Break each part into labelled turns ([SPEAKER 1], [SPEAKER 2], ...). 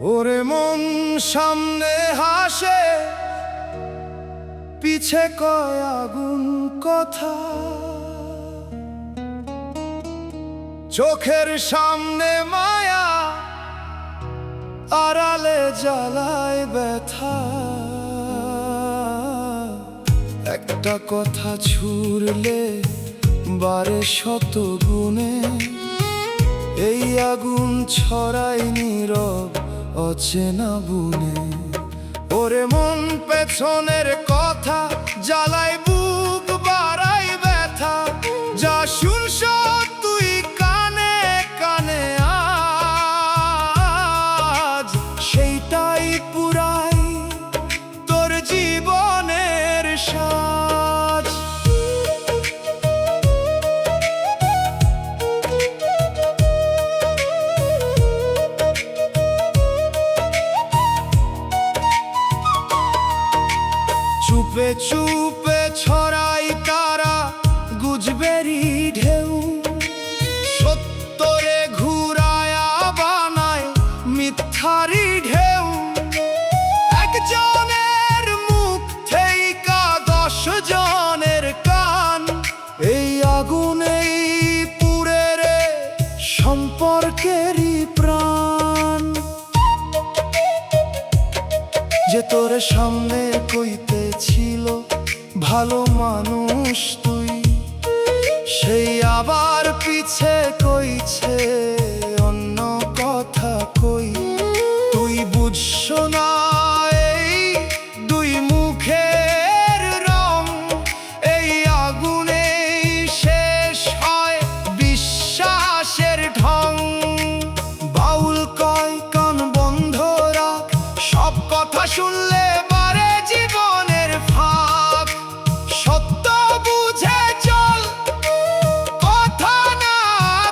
[SPEAKER 1] ওরে মন সামনে হাসে, পিছে কয় আগুন কথা। চোখের সামনে মায়া, আড়ালে জ্বালায় ব্যথা। একটা কথা ছুড়লে বারে শত গুণে, এই আগুন ছড়াই নীরব অচেনা বুনে। ওরে মন পেছনের কথা জ্বালাই, বুক বাড়াই ব্যথা। যা শুনছ তুই কানে কানে আজ, সেইটাই পুরাই তোর জীবনের সাজ। চুপে চুপে ছড়াই কারা গুজবেরি ঢেউ, সত্যরে ঘুরায়া বানায় মিথ্যারি ঢেউ। একজনের মুখ থেইকা 10 জনের কান, এই আগুনেই পুড়ে রে সম্পর্কেরই প্রাণ। যে তোর সামনে কইতে ছিল ভালো মানুষ তুই, সেই আবার পিছে কইছে অন্য কথা কই। তুই বুঝছ না এই দুই মুখের রং, এই আগুনে শেষ হয় বিশ্বাসের ঢং। বাউল কয় কান বন্ধ রাখ, সব কথা শুনলে বারে জীবনের ফাঁক। সত্য বুঝে চল, কথা না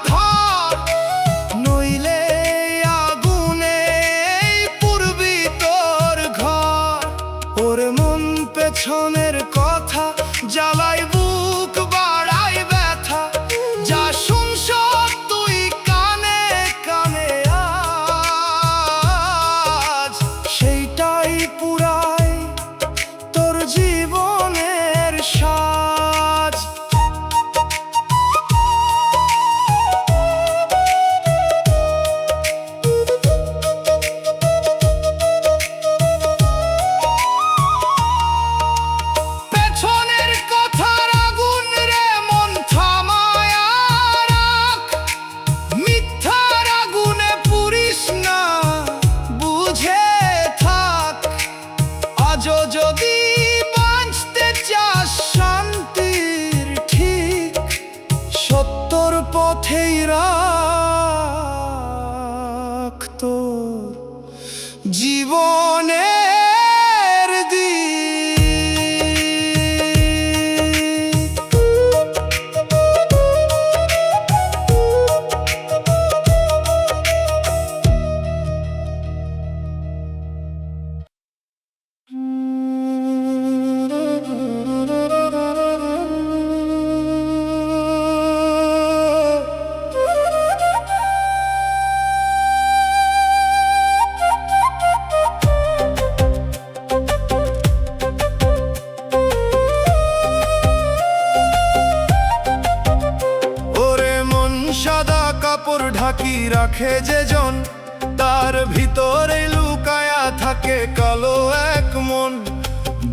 [SPEAKER 1] ধর, নইলে আগুনে পুরবি তোর ঘর। ওরে মন পেছনের কথা জ্বালাই, বুক বাড়াই ব্যথা। যা শুনছ তুই কানে কানে আজ, সেইটাই পুরাই তোর জীবনের সাজ। পেছনের কথার আগুন রে মন থামায়া রাখ, মিথ্যার আগুনে পুরিস না, বুঝে থাক। আজও যদি বাঁচতে চাস শান্তির ঠিক, সত্যর পথেই রাখ তোর জীবনের দিক। ওরে মন সাদা কাপড় ঢাকি রাখে যে জন, তার ভিতরে লুকায়া থাকে কালো এক মন।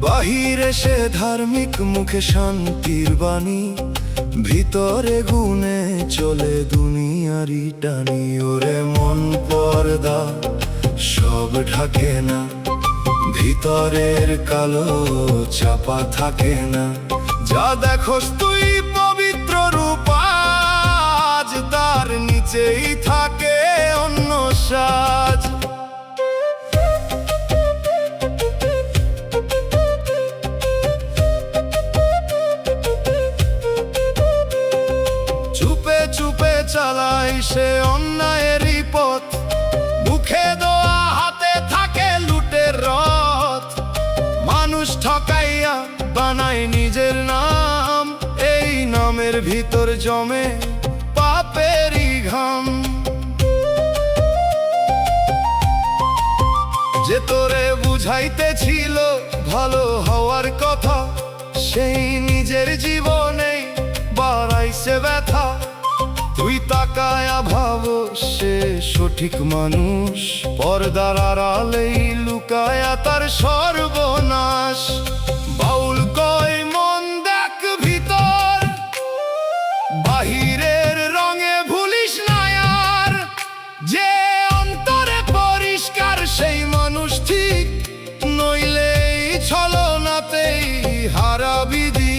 [SPEAKER 1] বাহিরে সে ধার্মিক, মুখে শান্তির বাণী, ভিতরে গুনে চলে দুনিয়ারি টানি। ওরে মন পর্দা সব ঢাকে না, ভিতরের কালো চাপা থাকে না। যা দেখোস তুই পবিত্র রূপ, আজ তার নিচেই থাকে অন্য সাজ। চুপে চুপে চালাই সে অন্যায়েরই পথ, মুখে দোয়া হাতে থাকে লুটের রথ। মানুষ ঠকাইয়া বানায় নিজের নাম, এই নামের ভিতর জমে পাপেরই ঘাম। যে তোরে বুঝাইতেছিল ভালো হওয়ার কথা, সেই নিজের জীবনে বাড়াইছে ব্যথা। তুই তাকায়া ভাবো সে সঠিক মানুষ, পর্দার আড়ালেই লুকায়া তার সর্বনাশ। বাউল কয় মন দেখ ভিতর, বাহিরের রঙে ভুলিস না আর। যে অন্তরে পরিষ্কার সেই মানুষ ঠিক, নইলে এই ছলনাতেই হারাবি দিক।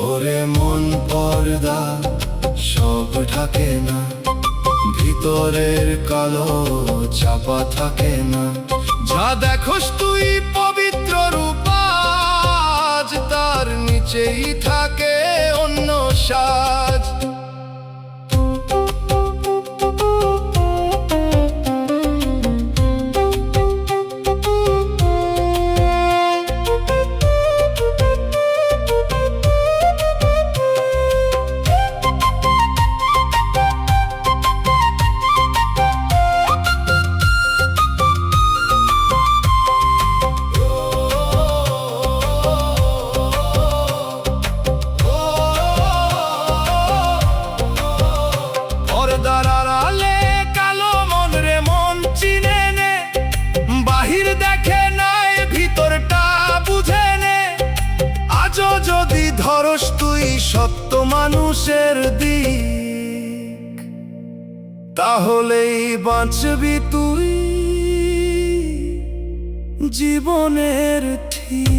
[SPEAKER 1] ওরে মন পর্দা সব ঢাকে না, ভিতরের কালো চাপা থাকে না। যা দেখোস তুই পবিত্র রূপ, আজ তার নিচেই থাকে অন্য সাজ। পর্দার আড়ালে কালো মন রে মন চিনে নে, বাহির দেখে নাই ভিতরটা বুঝে নে। আজও যদি ধরস তুই সত্য মানুষের দিক, তাহলেই বাঁচবি তুই জীবনের ঠিক।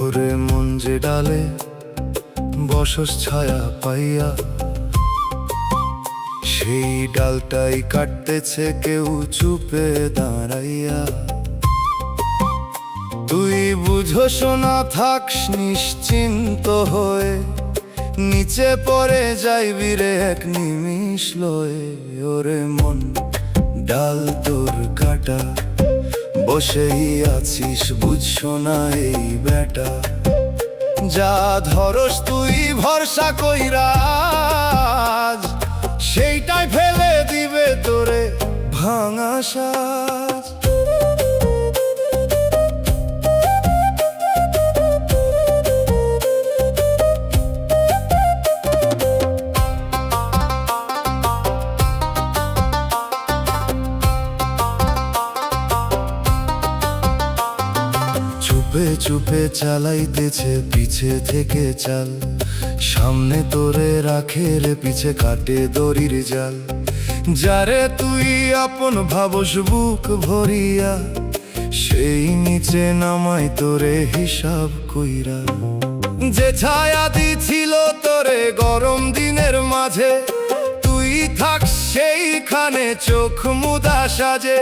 [SPEAKER 1] ওরে মন যে ডালে বসস ছায়া পাইয়া, সেই ডালটাই কাটতেছে কেউ চুপে দাঁড়াইয়া। তুই বুঝোস না থাকস নিশ্চিন্ত হয়ে, নিচে পড়ে যাইবি রে এক নিমিষ লয়ে। ওরে মন ডাল তোর কাটা, বসেই আছিস বুঝছো না এই বেটা। যা ধরস তুই ভরসা কইরা, সেইটাই ফেলে দিবে তোরে ভাঙা সাজ। চুপে চুপে চালাইতেছে পিছে থেকে চাল, সামনে তোরে রাখে রে পিছে কাটে দড়ির জাল। যারে তুই আপন ভাবস বুক ভরিয়া, সেই নিচে নামাই তোরে হিসাব কইরা। যে ছায়া দিছিল তোরে গরম দিনের মাঝে, তুই থাক সেইখানে চোখ মুদা সাজে।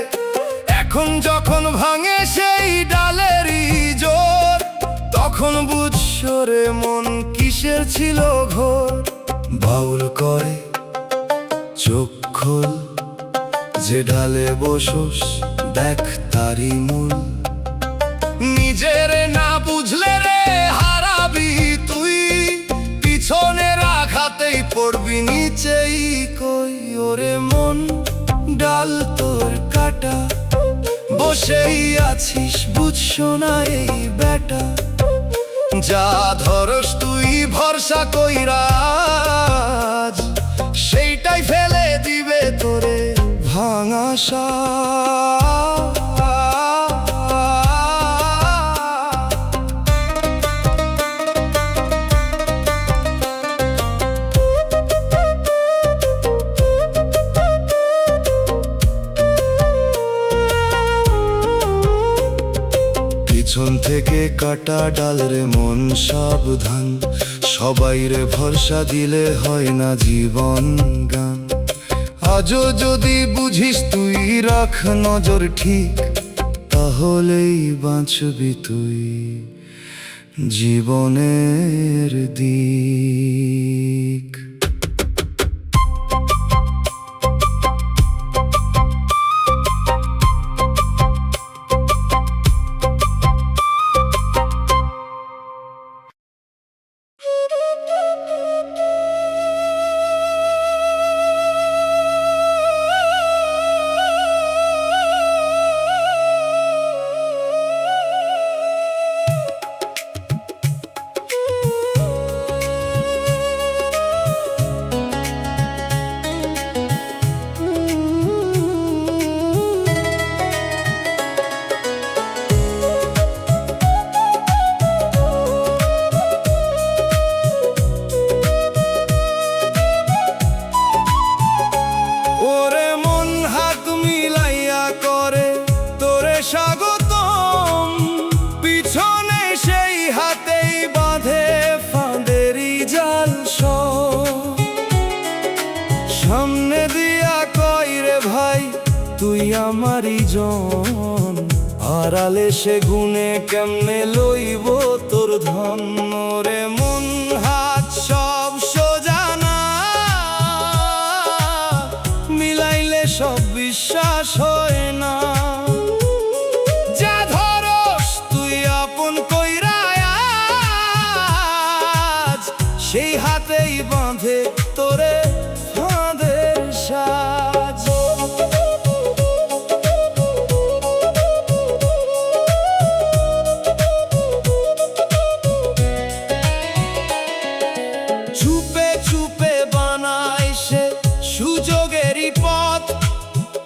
[SPEAKER 1] এখন যখন ভাঙে সেই ডালেরই জোর, তখন বুঝছো রে মন কিসের ছিল ঘোর। বাউল করে চোখ খোল, যে ডালে বসোস দেখ তারি মূল। নিজের না বুঝলে রে হারাবি তুই, পিছনের আঘাতেই পড়বি নিচেই কই। ওরে মন ডাল তোর কাটা, বসেই আছিস বুঝছো না এই বেটা। যা ধরস তুই ভরসা কইরা, সেইটাই ফেলে দিবে তোরে ভাঙা সাজ। পিছন থেকে কাটা ডাল রে মন সাবধান, সবাই রে ভরসা দিলে হয় না জীবন গান। আজও যদি বুঝিস তুই রাখ নজর ঠিক, তাহলেই বাঁচবি তুই জীবনের দিক।
[SPEAKER 2] স্বাগতম, পিছনে সেই হাতেই বাঁধে ফাঁদেরই জাল সব। সামনে দিয়া কই রে ভাই তুই আমারই জন, আড়ালে সে গুনে কেমনে লইব তোর ধন। রে মন হাত সব সোজা না, মিলাইলে সব বিশ্বাস হয় না। সেই হাতেই বাঁধে তোরে ফাঁদের সাজ। চুপে চুপে বানায় সে সুযোগেরই পথ,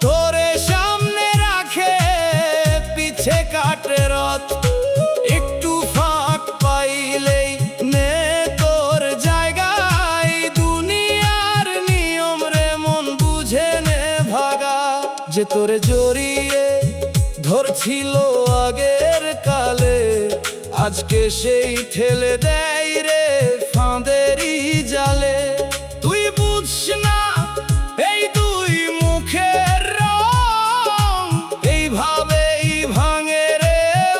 [SPEAKER 2] তোরে সামনে রাখে পিছে কাটে রথ। একটু ফাঁক পাইলেই নে যে তোরে জড়িয়ে ধরছিল আগের কালে, আজকে সেই ঠেলে দেয় রে ফাঁদেরই জালে। তুই বুঝস না এই দুই মুখের রং, এইভাবেই ভাঙে রে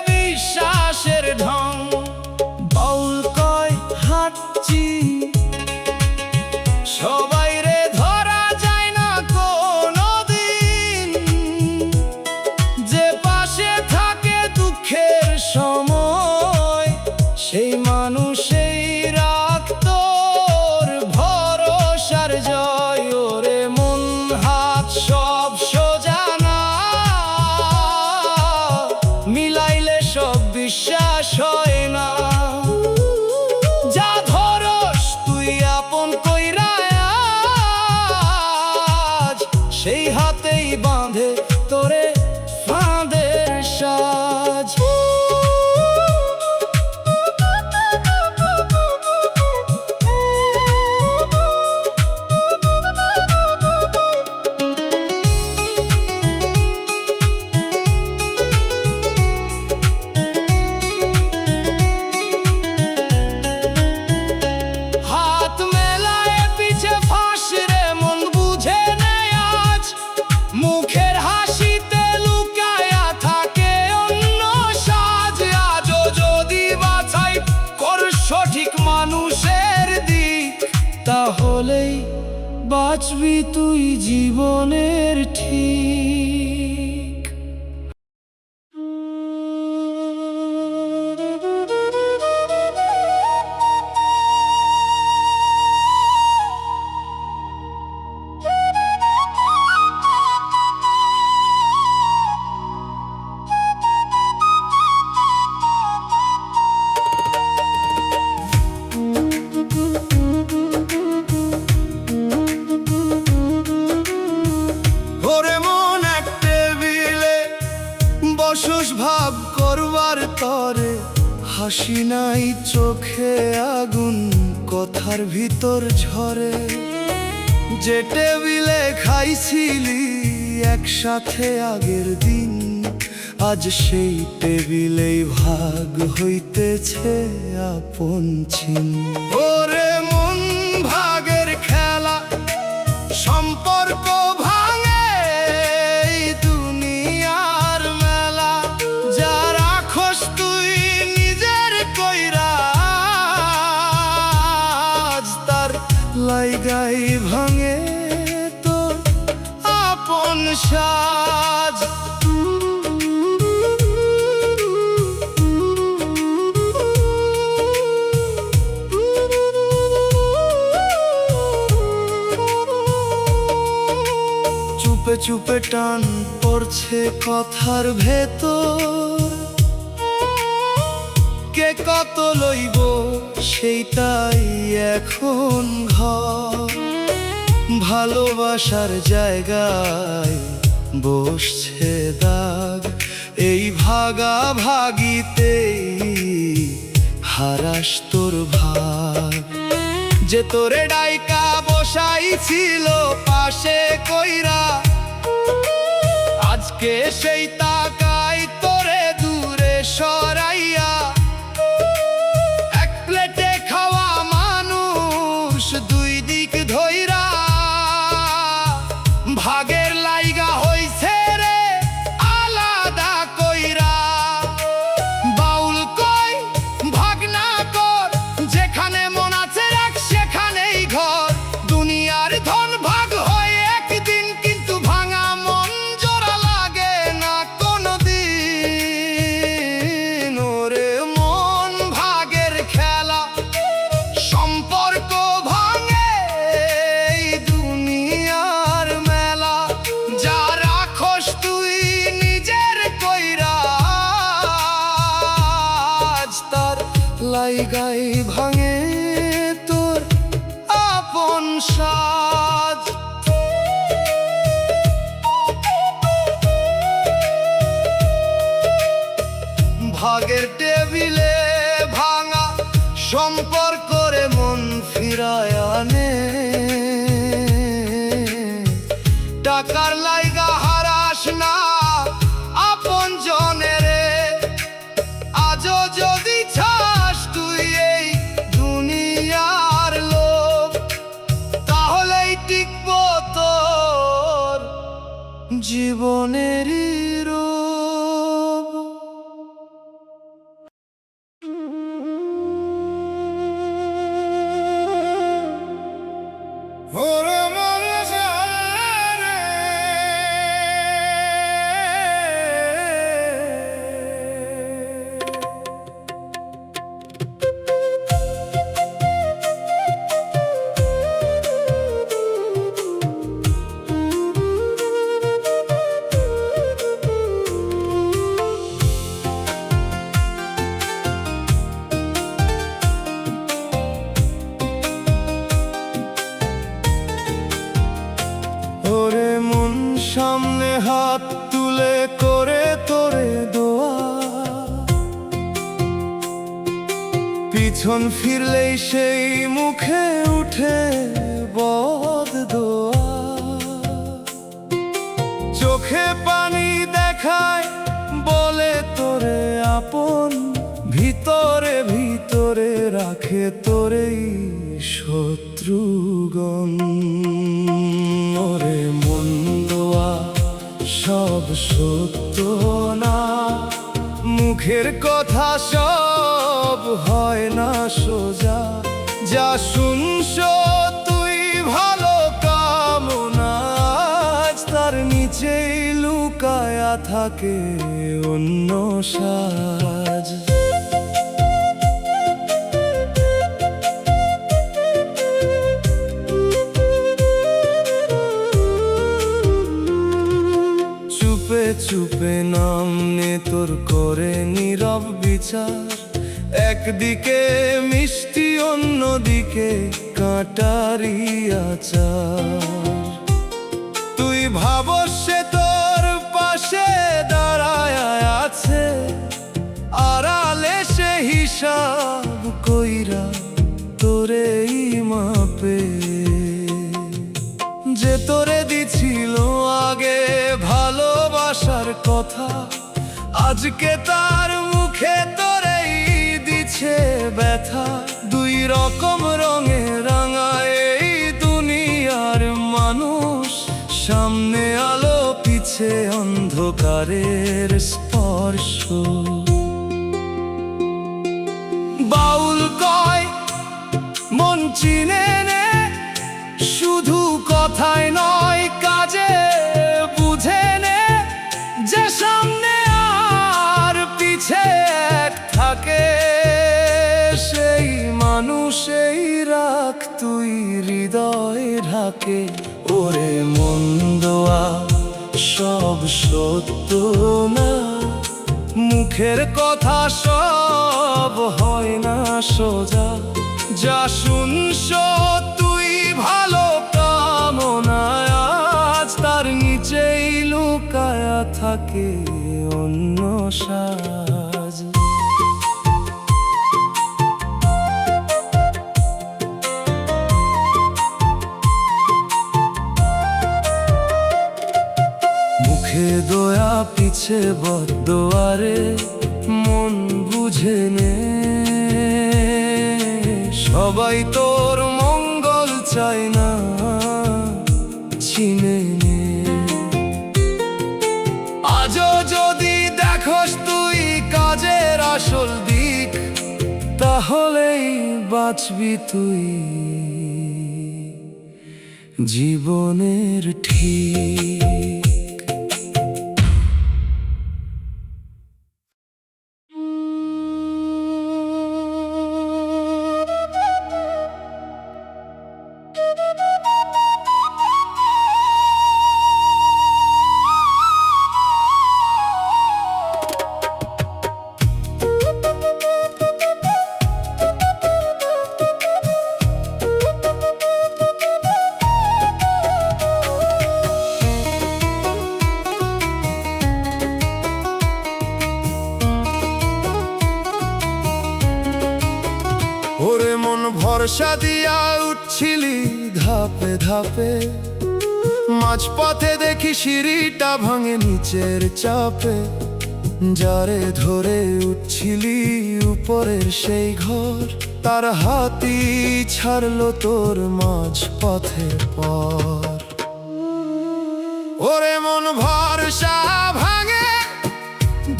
[SPEAKER 2] বিশ্বাসের ঢং। বাউল কয় হাঁটছি সবাই রে ধরা যায় না কোনো দিন, যে পাশে থাকে দুঃখের সময় সেই মানুষেই রাখ তোর ভরসার জয়। ওরে মন হাত সব সোজা না, মিলাইলে সব বিশ্বাস হয় না। যা ধরস তুই আপন কইরা আজ, সেই হাতেই বাঁধে তোরে ফাঁদের সাজ। হাত মেলায় পিছে ফাঁস রে মন বুঝে নেয় আজ, মুখের হাসিতে লুকায়া থাকে অন্য সাজ। আজও যদি বাছাই কর সঠিক মানুষের দিক, তাহলেই বাঁচবি তুই জীবনের ঠিক। ওরে মন এক টেবিলে বসস ভাব করবার তরে, হাসি নাই চোখে আগুন কথার ভিতর ঝরে। যে টেবিলে খাইছিলি একসাথে আগের দিন, আজ সেই টেবিলেই ভাগ হইতেছে আপন ছিন। ওরে মন ভাগের খেলা সম্পর্ক ভাঙে এই দুনিয়ার মেলা, লাইগাই ভাঙে তোর আপন সাজ। চুপে চুপে টান পড়ছে কথার ভেতর, কে কত লইব সেইটাই এখন ঘর। ভালোবাসার জায়গায় বসছে দাগ, এই ভাগা ভাগিতেই হারাস তোর ভাগ। যে তোরে ডাইকা বসাই ছিল পাশে কইরা, আজকে সেই তাকাই তোরে দূরে সরাইয়া। এক প্লেটে খাওয়া মানুষ দুই দিক ধইরা, ভাগের লাইগা হইছে রে আলাদা কইরা। বাউল কই ভাগ না কর, যেখানে মন আছে রাখ সেখানেই ঘর। দুনিয়ার ধন ভাগ হয় একদিন, কিন্তু ভাঙা মন জোড়া লাগে না কোনোদিন। ওরে মন ভাগের খেলা, সম্পর্ক ভাঙে এই দুনিয়ার মেলা। যা রাখস তুই নিজের কইরা, আজ তার লাইগাই ভাঙে তোর আপন সাজ। ভাগের টেবিলে ভাঙা সম্পর্ক রে মন ফিরায় আনে। টাকার লাইগা হারাস না আপন জনেরে, আজও যদি চাস তুই এই দুনিয়ার লোক, তাহলেই টিকব তোর জীবনেরই রূপ। ওরে মরে জানে ওরে মন সামনে হাত তুলে করে তোরে দোয়া, পিছন ফিরলেই সেই মুখে উঠে বদ দোয়া। চোখে পানি দেখায় বলে তোরে আপন, ভিতরে ভিতরে রাখে তোরেই শত্রুগণ। ওরে মন দোয়া সব সত্য না, মুখের কথা সব হয় না সোজা। যা শুনছ তুই ভালো কামনা, আজ তার নিচেই লুকায়া থাকে অন্য সাজ। চুপে চুপে নাম নে তোর করে নীরব বিচার, একদিকে মিষ্টি অন্যদিকে কাঁটারি আচার। তুই ভাবস সে তোর পাশে দাঁড়ায় আছে, আড়ালে সে হিসাব কইরা তোরেই মাপে। যে তোরে দিছিল আগে ভালোবাসার কথা, আজকে তার মুখে তোরেই দিছে ব্যথা। দুই রকম রঙে রাঙা এই দুনিয়ার মানুষ, সামনে আলো পিছে অন্ধকারের স্পর্শ। বাউল কয় মন চিনে নে কথায় নয় কাজে বুঝে নে যে সামনে আর পিছে এক থাকে, সেই মানুষেই রাখ তুই হৃদয় ঢাকে। ওরে মন্দোয়া সব সত্য না, মুখের কথা সব হয় না সোজা। যা শুনছ তুই ভালো কামনায়, আজ তার নিচেই লুকায়া থাকে অন্য সাজ। মুখে দয়া পিছে বদদোয়ারে মন বুঝে নে, সবাই তোর মঙ্গল চায় না চিনে নে। আজও যদি দেখোস তুই কাজের আসল দিক, তাহলেই বাঁচবি তুই জীবনের ঠিক। ওরে মন ভরসা দিয়া উঠছিলি ধাপে ধাপে, মাঝপথে দেখি সিঁড়িটা ভাঙে নিচের চাপে। যারে ধরে উঠছিলি উপরের সেই ঘর, তার হাতি ছাড়লো তোর মাঝপথের পর। ওরে মন ভরসা ভাঙে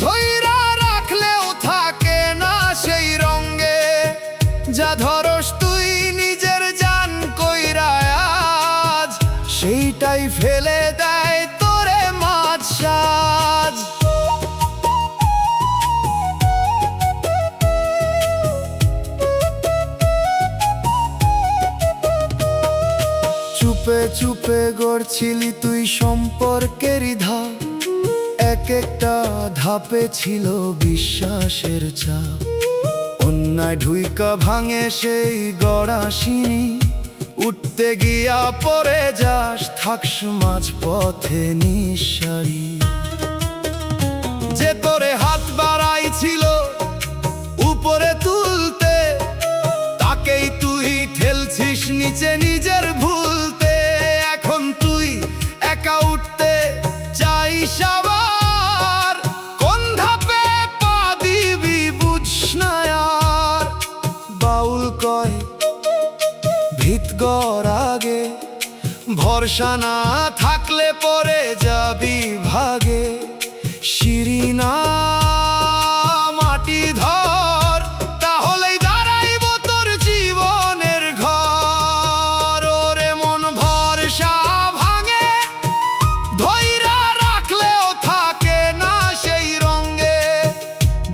[SPEAKER 2] ধইরা রাখলেও থাকে না সেই রঙ্গে, যা ধরস তুই নিজের জান কইরা আজ, সেইটাই ফেলে দেয় তোরে মাঝ সাজ। চুপে চুপে গড়ছিলি তুই সম্পর্কেরই ধাপ, এক একটা ধাপে ছিল বিশ্বাসের চাপ। অন্যায় ঢুইকা ভাঙে সেই গড়া সিঁড়ি, উঠতে গিয়া পরে যাস থাকস মাঝ পথে নিঃসারী। যে তোরে হাত বাড়াইছিল উপরে তুলতে, তাকেই তুই ঠেলছিস নিচে নিজের ভুলতে। এখন তুই একা উঠতে চাইস আবার, কোন ধাপে পা দিবি বুঝস না আর। বাউল কয় ভিত গড় আগে, ভরসা না থাকলে পরে যাবি ভাগে। সিঁড়ি না মাটি ধর, তাহলেই দাঁড়াইব তোর জীবনের ঘর। ওরে মন ভরসা ভাঙে ধইরা রাখলেও থাকে না সেই রঙ্গে,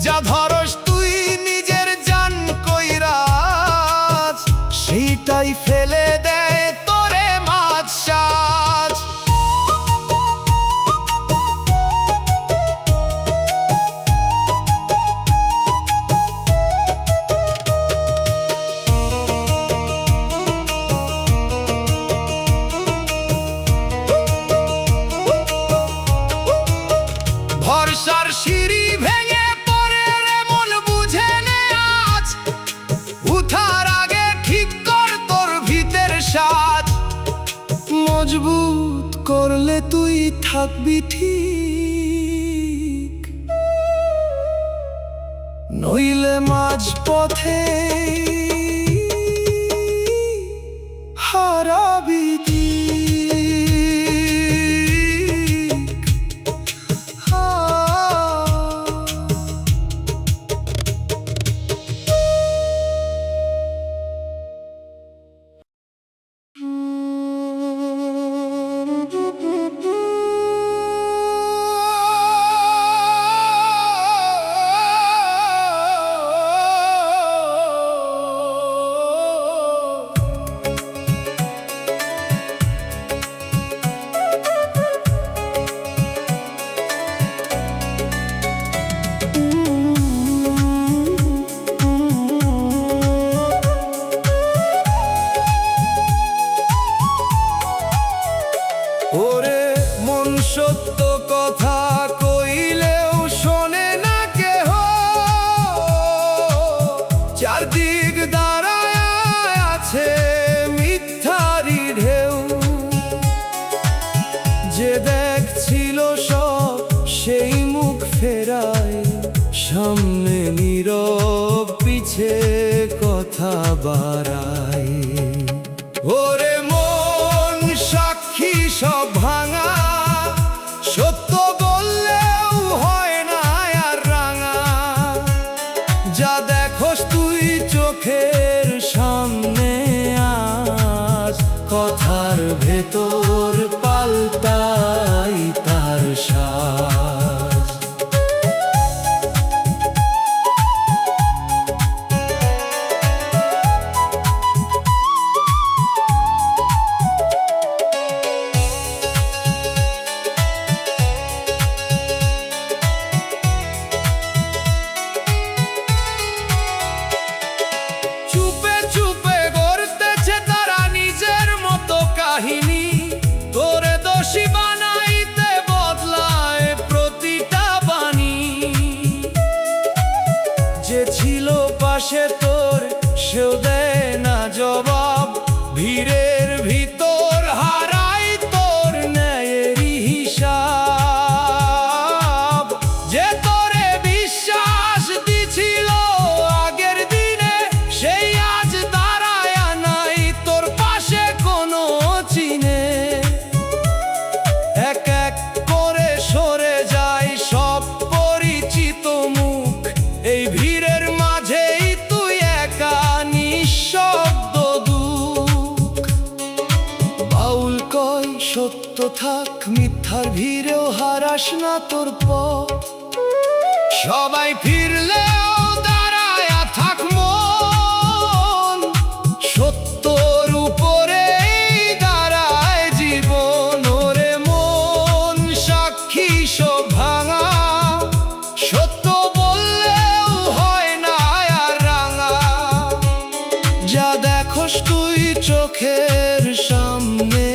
[SPEAKER 2] যা ধরস তুই নিজের জান কইরা আজ, সেইটাই ফেলে দেয় তোরে মাঝ সাজ। ভরসার সিঁড়ি ভেঙে পড়ে রে মন বুঝে নে আজ, উঠার আগে ঠিক কর তোর ভিতের সাজ। মজবুত করলে তুই থাকবি ঠিক, নইলে মাঝ পথে হারাবি দিক। সামনে নীরব, পিছে কথা বাড়াই। ওরে মন সাক্ষী সব ভাঙা, সত্য বললেও হয় না আর রাঙা। যা দেখোস তুই চোখের সামনে আজ, কথার ভেতর পাল্টাই তার সাজ। চুপে চুপে গড়তেছে তারা নিজের মতো কাহিনী, তোরে দোষী বানাইতে বদলায় প্রতিটা বাণী। যে ছিল পাশে তোর সেও দেয় না জবাব, ভিড়ের ভিতর হারাই তোর ন্যায়েরই হিসাব। যে তোরে বিশ্বাস দিছিল আগের দিনে, সেই আজ দাঁড়ায় নাই তোর পাশে কোনো চিনে। এক এক করে সরে যায় সব পরিচিত মুখ, এই ভিড়ের মাঝেই তুই একা নিঃশব্দ দুঃখ। বাউল কয় সত্য থাক, মিথ্যার ভিড়েও হারাস না তোর পথ। সবাই ফিরলেও দাঁড়ায় থাক মন, সত্যর উপরেই দাঁড়ায় জীবন। ওরে মন সাক্ষী সব ভাঙা, সত্য বললেও হয় না আর রাঙা। যা দেখোস তুই চোখের সামনে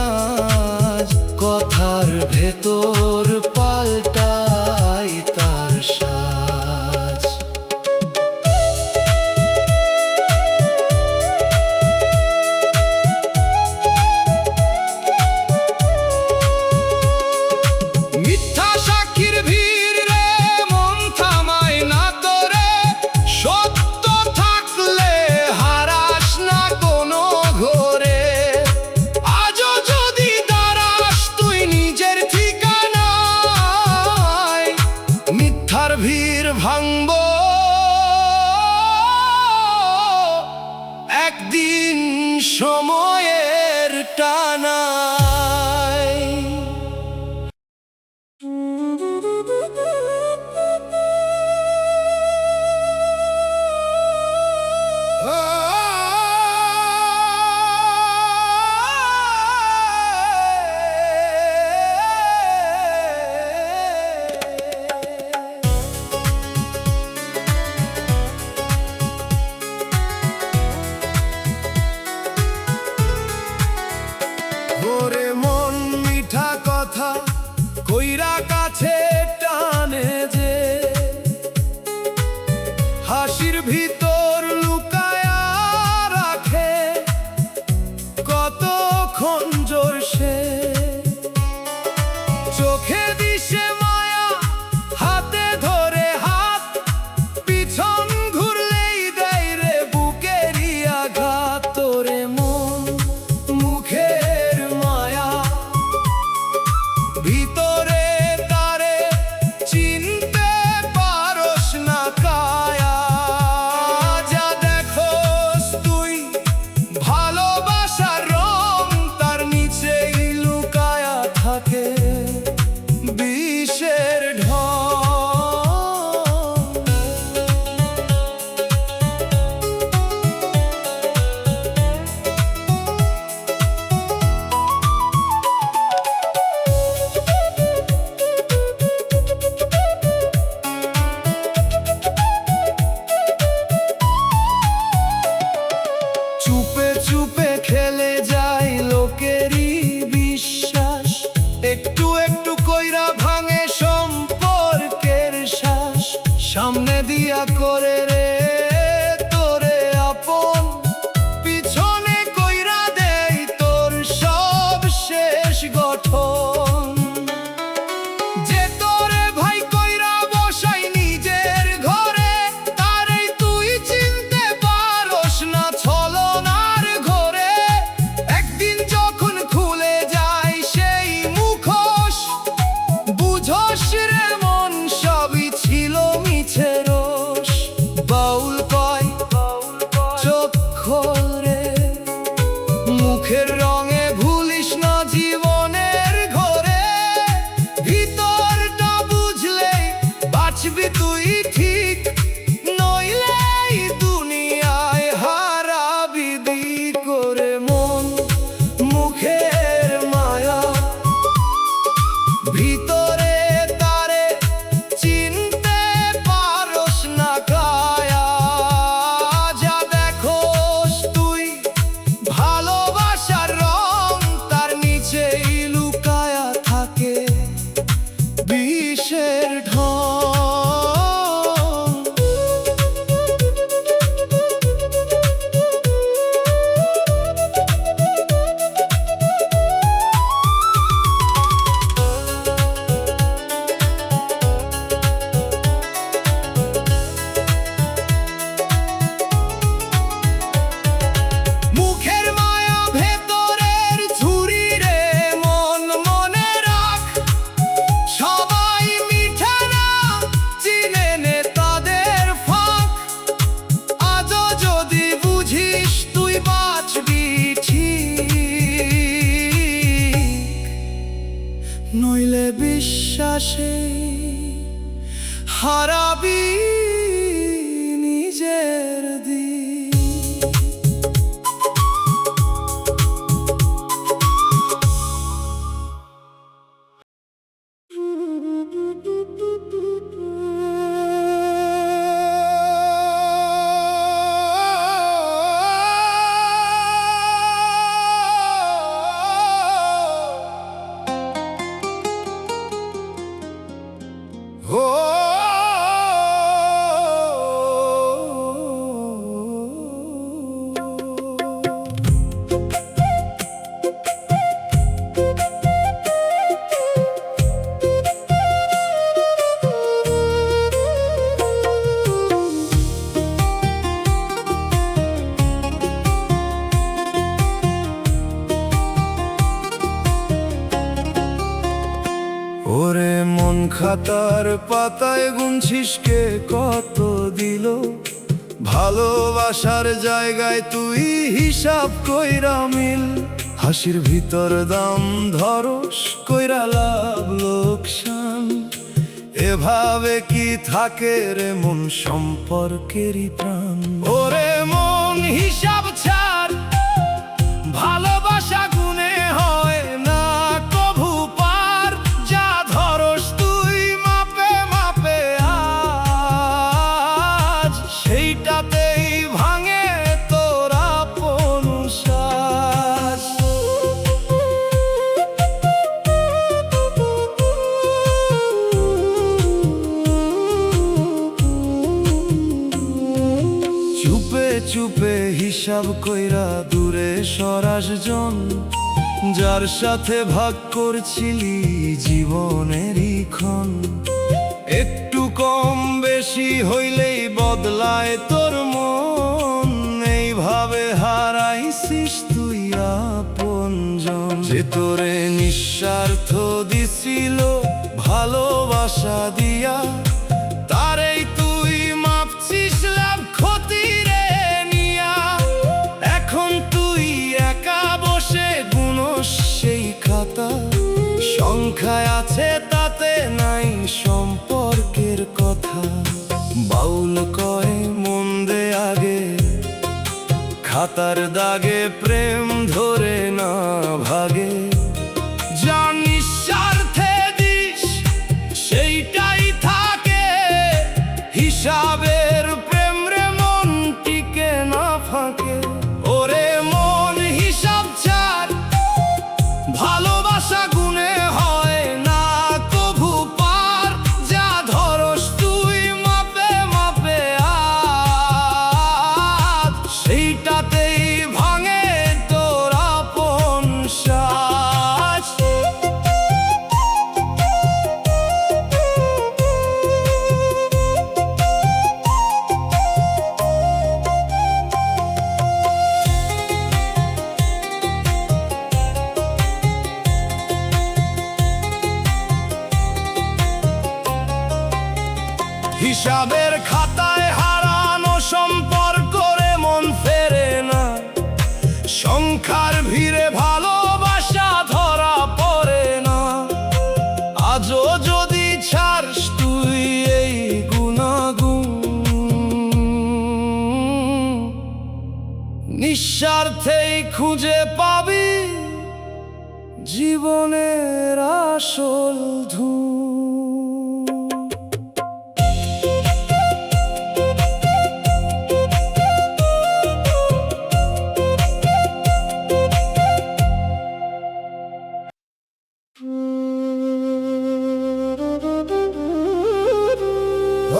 [SPEAKER 2] আজ, কথার ভেতর পাল্টাই তার সাজ। মিথ্যা সাক্ষীর ভিড় রে মন থামায় না তোরে, সত্য থাকলে হারাস না কোনো ঘরে। আজও যদি দাঁড়াস তুই নিজের ঠিকানায়, মিথ্যার ভিড় ভাঙব একদিন সময়ের টানায়। ওরে মন মিঠা কথা কইরা কাছে টানে যে, হাসির ভিতর লুকায়া রাখে কতক্ষণ জোর সে। চোখে দিশে মায়া, হাতে ধরে হাত, পিছন ঘুরলেই দেয় রে বুকেরই আঘাত। তোরে মন মুখের মায়া, ভিতরে তারে চিনতে পারস না কায়া। যা দেখোস তুই ভালোবাসার রং, তার নিচেই লুকায়া থাকে বিষের ঢং। চুপে চুপে খেলে যায় লোকেরই বিশ্বাস, একটু একটু কইরা ভাঙে সম্পর্কের শ্বাস। সামনে দিয়া করে রে তোরে আপন, পিছনে কইরা দেয় তোর সব শেষ গঠন। যে তোরে ভাই কইরা বসাই নিজের মানুষের ঢল। মুখের মায়া ভেতরের ছুরি রে, মন মনে রাখ। সবাই মিঠে না, চিনে নে তাদের ফাঁক। আজও যদি বুঝিস তুই বাঁচবি ঠিক, নইলে বিশ্বাসে হারাবি নিজের দিক। ওরে মন খাতার পাতায় গুনছিস কে কত দিল, ভালোবাসার জায়গায় তুই হিসাব কইরা মিল। হাসির ভিতর দাম ধরস কইরা লাভ লোকসান, এভাবে কি থাকে রে মন সম্পর্কেরই প্রাণ। ওরে মন হিসাব ছাড়, ভালোবাসা গুনে হয় না কভু পার। যা ধরস তুই মাপে মাপে আজ, সেইটাতেই ভাঙে তোর আপন শ্বাস। চুপে চুপে হিসাব কইরা দূরে সরাস জন, যার সাথে ভাগ করছিলি জীবনেরই ক্ষণ। একটু কম বেশি হইলেই বদলায় তোর মন, এইভাবে হারাইছিস তুই আপনজন। যে তোরে নিঃস্বার্থ দিছিল ভালোবাসা দিয়া, তারেই তুই মাপছিস লাভ ক্ষতি রে নিয়া। এখন তুই একা বসে গুনস সেই খাতা, সংখ্যায় আছে তাতে নাই সম্পর্কের কথা। বাউল কয় মন দে আগে, খাতার দাগে প্রেম ধরে না ভাগে। যা নিঃস্বার্থে দিস সেইটাই থাকে, হিসাবের প্রেম রে মন টিকে না ফাঁকে। ওরে মন হিসাব ছাড়, ভালোবাসা গুনে হয় না কভু পার। যা ধরস তুই মাপে মাপে আজ, সেইটাতেই ভাঙে তোর আপন শ্বাস। হিসাবের খাতায় হারানো সম্পর্ক রে মন ফেরে না, সংখ্যার ভিড়ে ভালোবাসা ধরা পড়ে না। আজও যদি ছাড়স তুই এই গুনাগুন, নিঃস্বার্থেই খুঁজে পাবি জীবনের আসল ধুন।
[SPEAKER 1] ওরে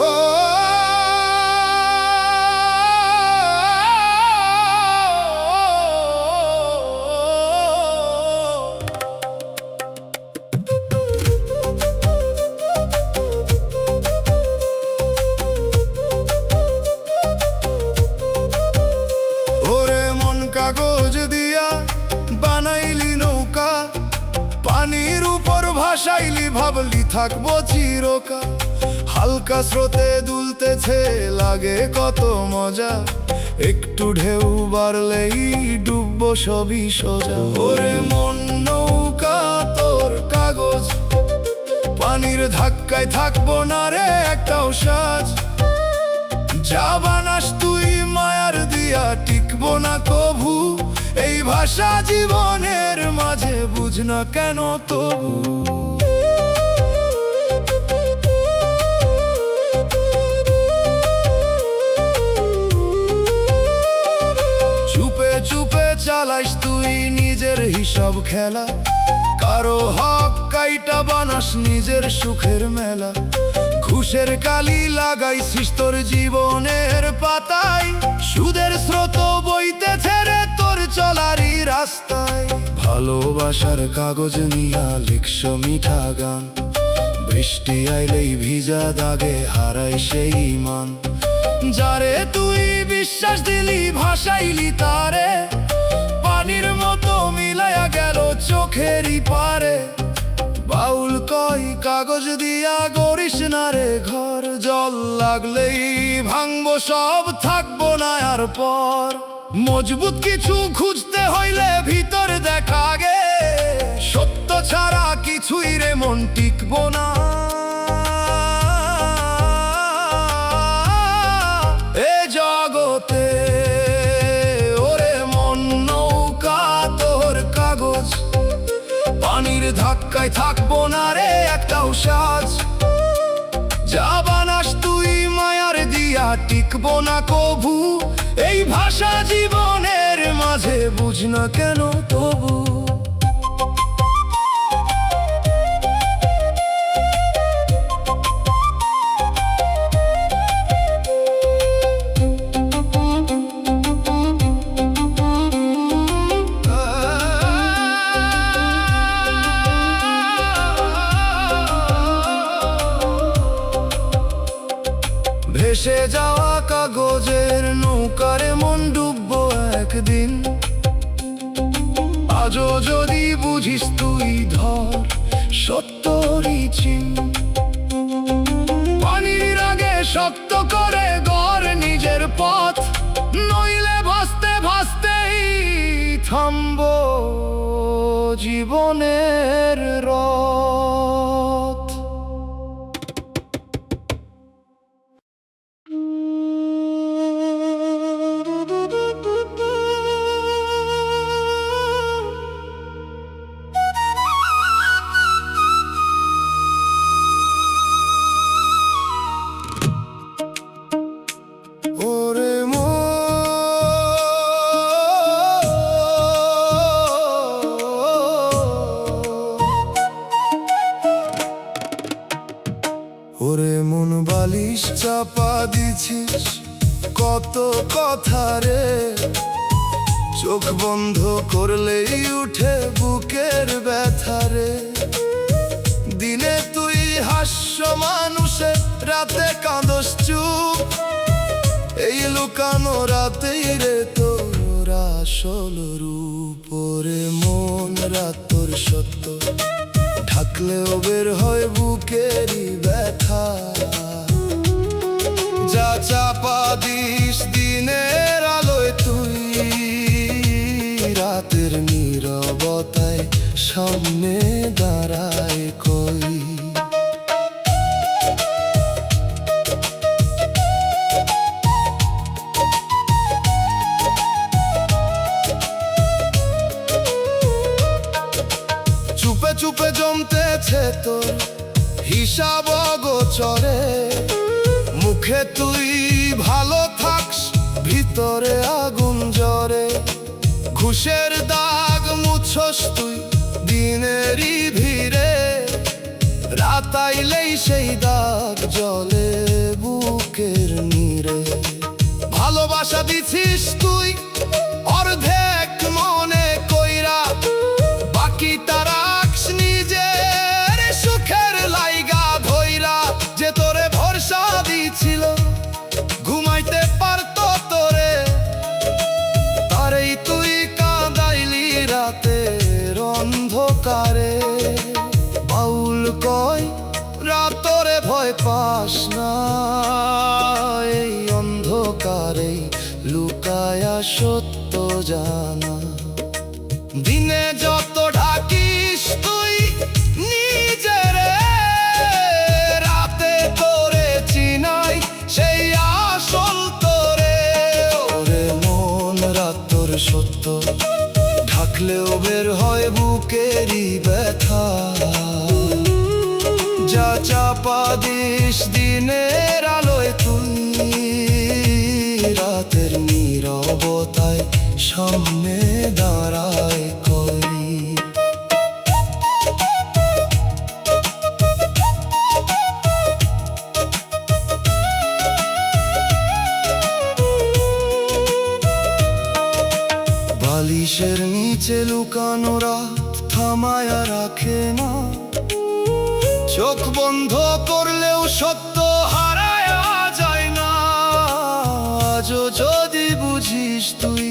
[SPEAKER 1] মন কাগজ দিয়া বানাইলি নৌকা, পানির উপর ভাসাইলি ভাবলি থাকবো চিরকাল। হালকা স্রোতে দুলতেছে লাগে কত মজা, একটু ঢেউ বাড়লেই ডুববো সবই সোজা। ওরে মন নৌকা তোর কাগজ, পানির ধাক্কায় থাকবো না রে একটাও সাজ। যা বানাস তুই মায়ার দিয়া টিকবো না কভু, এই ভাষা জীবনের মাঝে বুঝ না কেন তবু। চুপে চুপে চালাইস তুই নিজের হিসাব খেলা, কারো হক কাইটা বানাস নিজের সুখের মেলা। ঘুষের কালি লাগাইছিস তোর জীবনের পাতায়, সুদের স্রোত বইতেছে রে তোর চলারই রাস্তায়। ভালোবাসার কাগজ নিয়া লিখছ মিঠা গান, বৃষ্টি আইলেই ভিজা দাগে হারায় সেই মান। যারে তুই বিশ্বাস দিলি ভাসাইলি তারে, পানির মতো মিলায়া গেল চোখেরই পারে। বাউল কই কাগজ দিয়া গড়িস না রে ঘর, জল লাগলেই ভাঙবো সব থাকবো না আর পর। মজবুত কিছু খুঁজতে হইলে ভিতর দেখা গে, সত্য ছাড়া কিছুই রে মন টিকবো না। এ জগতে ওরে মন নৌকা তোর কাগজ, পানির ধাক্কায় থাকবো না রে একটাও সাজ। যা বানাস তুই মায়ার দিয়া টিকবো না কভু, এই ভাষা জীবনের মাঝে বুঝ না কেন তবু। ভেসে যাওয়া কাগজের নৌকারে মন ডুববো একদিন, আজও যদি বুঝিস তুই ধর সত্যরই চিন। পানির আগে শক্ত করে গড় নিজের পথ, নইলে ভাসতে ভাসতেই থামবো জীবনের রথ। ওরে মন বালিশ চাপা দিছিস কত কথা রে, চোখ বন্ধ করলেই উঠে বুকের ব্যথা রে। দিনে তুই হাস্য মানুষে, রাতে কাঁদস চুপ, এই লুকানো রাতেই রে তোর আসল রূপ। ওরে মন রাত তোর সত্য, ঢাকলেও বের হয় বুকেরই ব্যথা। যা চাপা দিস দিনের আলোয় তুই, রাতের নীরবতায় সামনে দাঁড়ায় কই। চুপে চুপে জমতেছে তোর হিসাব অগোচরে, মুখে তুই ভালো থাকস ভিতরে আগুন জ্বরে। ঘুষের দাগ মুছস তুই দিনেরই ভিড়ে, রাত আইলেই সেই দাগ জলে ভালোবাসা দিছিস তুই অর্ধেক মনে কইরা, বাকিটা রাখস নিজের সুখের লাইগা ধইরা। যে তোরে ভরসা দিছিল ঘুমাইতে পারতো তোরে, তারেই তুই কাঁদাইলি রাতের অন্ধকারে। বাউল কয় রাতরে ভয় পাস না, এই অন্ধকারে লুকায়া সত্য জানা। দিনে যত ঢাকিস তুই নিজেরে, রাতে তোরে চিনাই সেই আসল তোরে। ওরে মন রাত তোর সত্য ঢাকলেও বের হয় বুকেরই ব্যথা। যা চাপা দিস দিনের আলোয় তুই, রাতের নীরবতায় সামনে দাঁড়ায় কই। বালিশের নিচে লুকানো রাত থামায়া রাখে না, চোখ বন্ধ করলেও সত্য হারায়া যায় না। আজও যদি বুঝিস তুই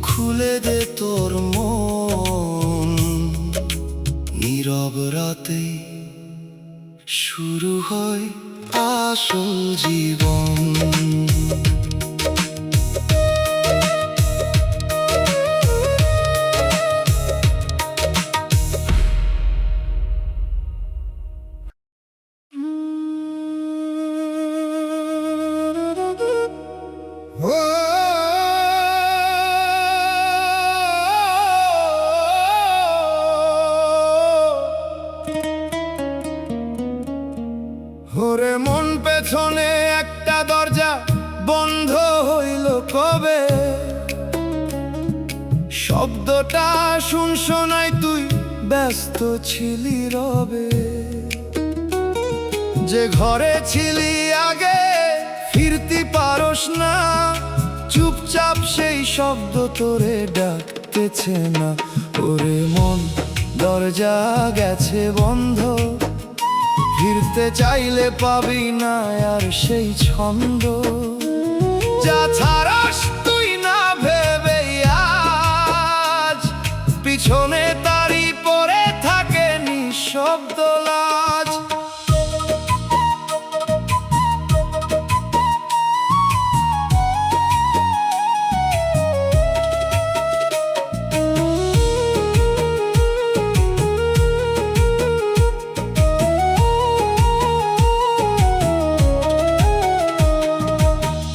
[SPEAKER 1] খুলে দে তোর মন, নীরব রাতে শুরু হয় আসল জীবন। ওরে মন পেছনে একটা দরজা বন্ধ হইল কবে, শব্দটা শুনশোনাই তুই ব্যস্ত ছিলি রবে। যে ঘরে ছিলি আগে ফিরতি পারস না, চুপচাপ সেই শব্দ তোরে ডাকতেছে না। ওরে মন দরজা গেছে বন্ধ, ফিরতে চাইলে পাবি না আর সেই ছন্দ। যা ছাড়াস তুই না ভেবে আজ, পিছনে তারি পরে থাকে নিঃশব্দ লাজ।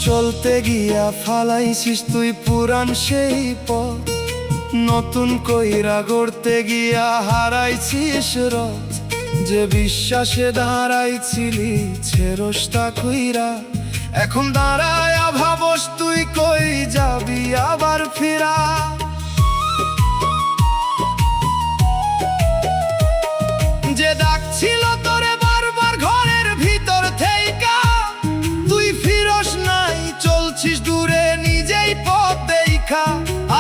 [SPEAKER 1] চলতে গিয়া ফালাইছিস তুই পুরান সেই পথ, নতুন কইরা গড়তে গিয়া হারাইছিস রথ। যে বিশ্বাসে দাঁড়াইছিলি ছেরসটা কইরা, এখন দাঁড়ায় ভাবস তুই কই যাবি আবার ফিরা। যে ডাকছিল তোরে বারবার ঘরের ভিতর থেইকা, তুই ফিরস নাই চলছিস দূরে নিজেই পথ দেখা।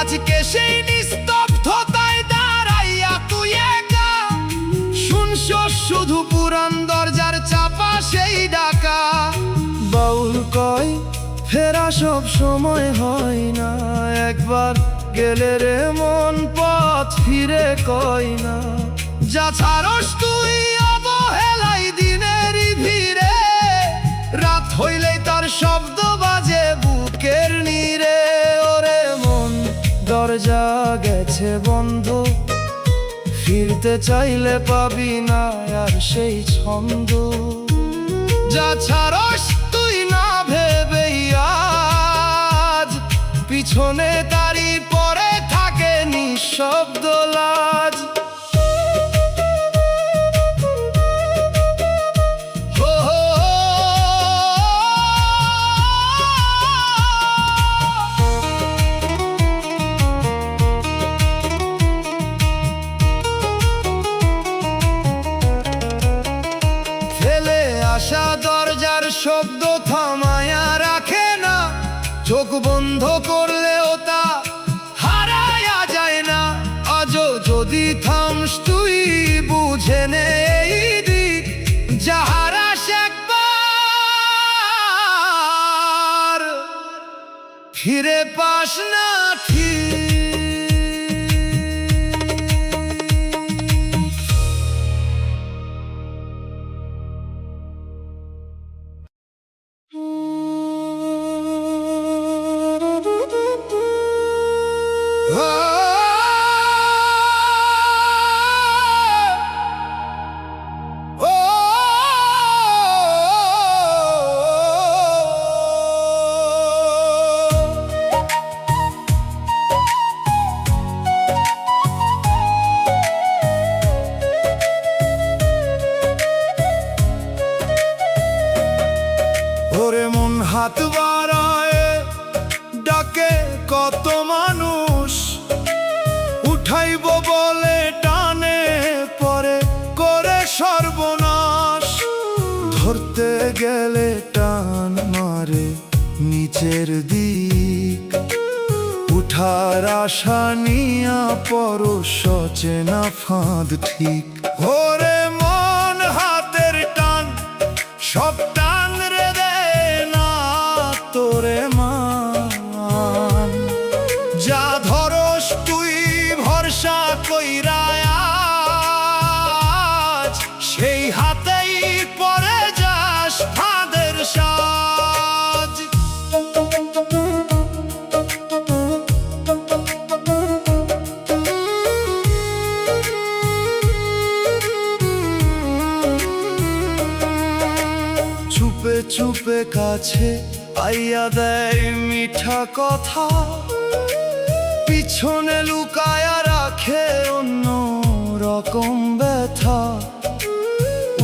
[SPEAKER 1] আজকে সেই নিস্তব্ধতায় দাঁড়াইয়া তুই একা, শুনছ শুধু পুরান দরজার চাপা সেই ডাকা। বাউল কয় ফেরা সব সময় হয় না, একবার গেলে রে মন পথ ফিরে কয় না। যা ছাড়স তুই অবহেলাই দিনেরই ভিড়ে, রাত হইলেই তার শব্দ বাজে বুকের নীরে। ওরে মন দরজা গেছে বন্ধ, ফিরতে চাইলে পাবি না আর সেই ছন্দ। যা ছাড়স তুই না ভেবে আজ, পিছনে তারি পরে থাকে নিঃশব্দ লাজ। আশা দরজার শব্দ থামায়া রাখে না, চোখ বন্ধ করলেও তা হারায়া যায় না। আজও যদি থামস তুই বুঝে নে এই দিক, যাহারা একবার ফিরে পাস না ঠিক। ওরে মন হাত বাড়ায় ডাকে কত মানুষ, উঠাইব বলে টানে পরে করে সর্বনাশ। ধরতে গেলে টান মারে নিচের দিক, উঠার আশা নিয়া পরশ চেনা ফাঁদ ঠিক। ওরে মন হাতের টান সব টান রে দেয় না তোরে মান। যা ধরস তুই ভরসা কইরা আজ, সেই হাতেই পরে যাস ফাঁদের সাজ। চুপে চুপে কাছে আইয়া দেয় মিঠা কথা, পিছনে লুকায়া রাখে অন্য রকম ব্যথা।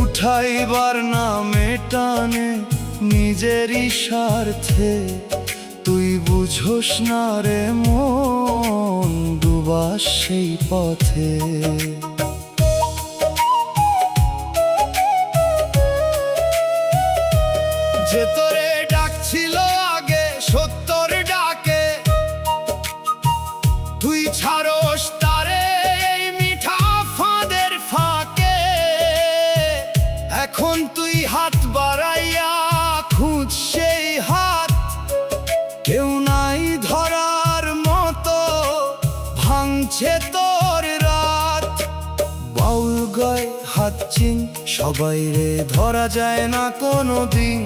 [SPEAKER 1] উঠাইবার নামে টানে নিজেরই স্বার্থে, তুই বুঝোস না রে মন ডুবাস সেই পথে। যে তোরে ডাকছিল আগে সত্যর ডাকে, তুই ছাড়স তারে এই মিঠা ফাঁদের ফাঁকে। এখন তুই হাত বাড়াইয়া খুঁজ সেই হাত, কেউ নাই ধরার মতো ভাঙছে তোর রাত। বাউল গায় হাত চিন সবাই রে ধরা যায় না কোনো দিন,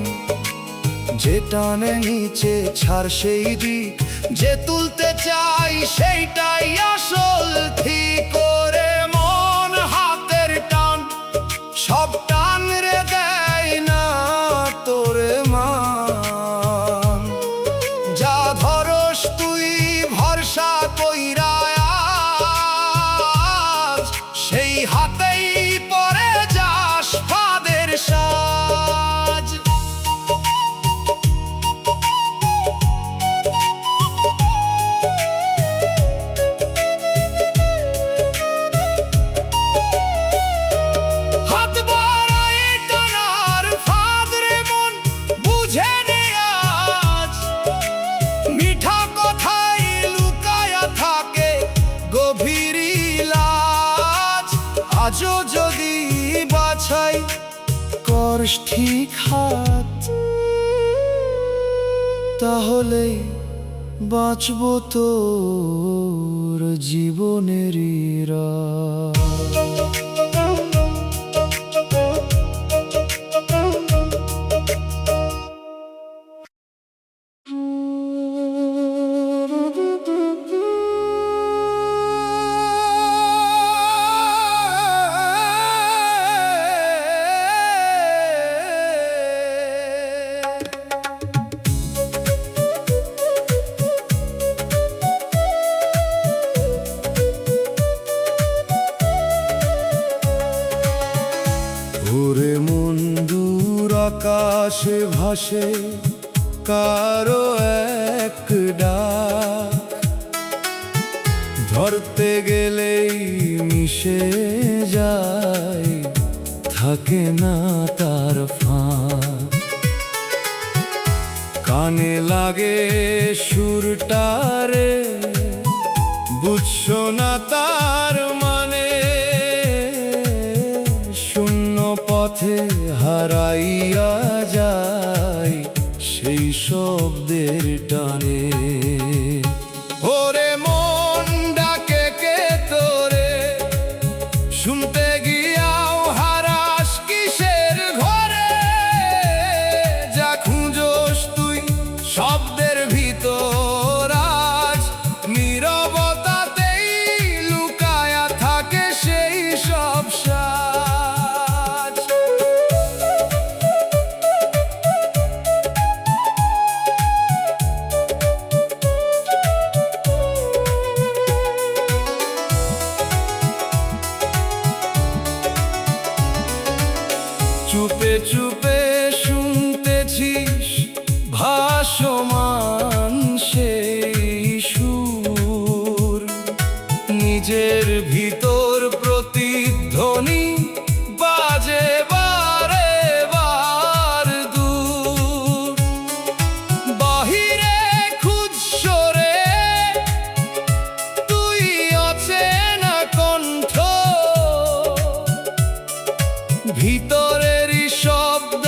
[SPEAKER 1] যে টানে নিচে ছাড় সেই দিক, যে তুলতে চাই সেইটাই আসল ঠিক। করে মন হাতের টান সব টান রে দেয় না তোরে মান। যা ধরস তুই ভরসা কইরা আজ, সেই হাতেই পরে যাস ফাঁদের সাজ। হাত বাড়ায় টানার ফাঁদ রে মন বুঝে নে আজ, মিঠা কথাই লুকায়া থাকে গভীর লাজ। আজও যদি বাছাই করস ঠিক হাত, তাহলে বাঁচবো তোর জীবনেরই রাত। ওরে মন দূর আকাশে ভাসে কারো এক ডাক, ধরতে গেলেই মিশে যায়, থাকে না তার ফাঁক।
[SPEAKER 2] কানে লাগে সুরটারে, বুঝছো না তার মানে, শূন্য পথে হারাইয়া যায় সেই শব্দের টানে। ওরে মন ডাকে কে তোরে, শুনতে গিয়াও হারাস কিসের ঘরে, যা খুঁজোস তুই শব্দের ভিতর আজ, নীরবতাতেই লুকায়া থাকে সেই সব সাজ। চুপে চুপে শুনতেছিস ভাসমান সেই সুর, নিজের ভিতর প্রতিধ্বনি বাজে বারে বার দূর। বাহিরে খুঁজছো রে তুই অচেনা কণ্ঠ, ভিতরেরই শব্দ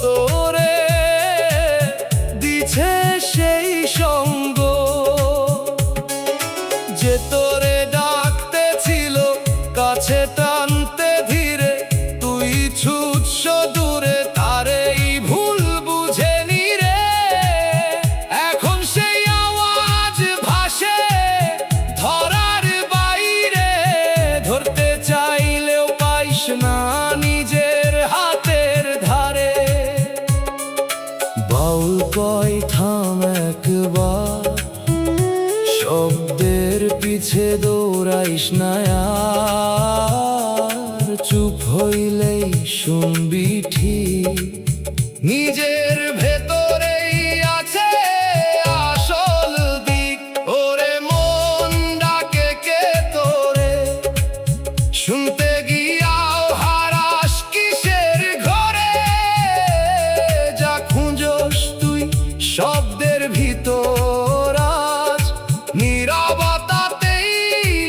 [SPEAKER 2] তোরে দিছে সেই সঙ্গ, যে তোরে ডাকতেছিল কাছে টানতে ধীরে, তুই ছুটছ দূরে তারেই ভুল বুঝে নিরে। এখন সেই আওয়াজ ভাসে ধরার বাইরে, ধরতে চাইলেও পাইস না নিজের হাতের ধারে। বাউল কয় থাম একবার, শব্দের পিছে দৌড়াইস না আর, চুপ হইলেই শুনবি ঠিক নিজের ভেতরেই আছে আসল দিক। ওরে মন ডাকে কে তোরে, শুনতে গিয়াও হারাস কিসের ঘরে, যা খুঁজোস তুই শব্দের ভিতর আজ, নীরবতাতেই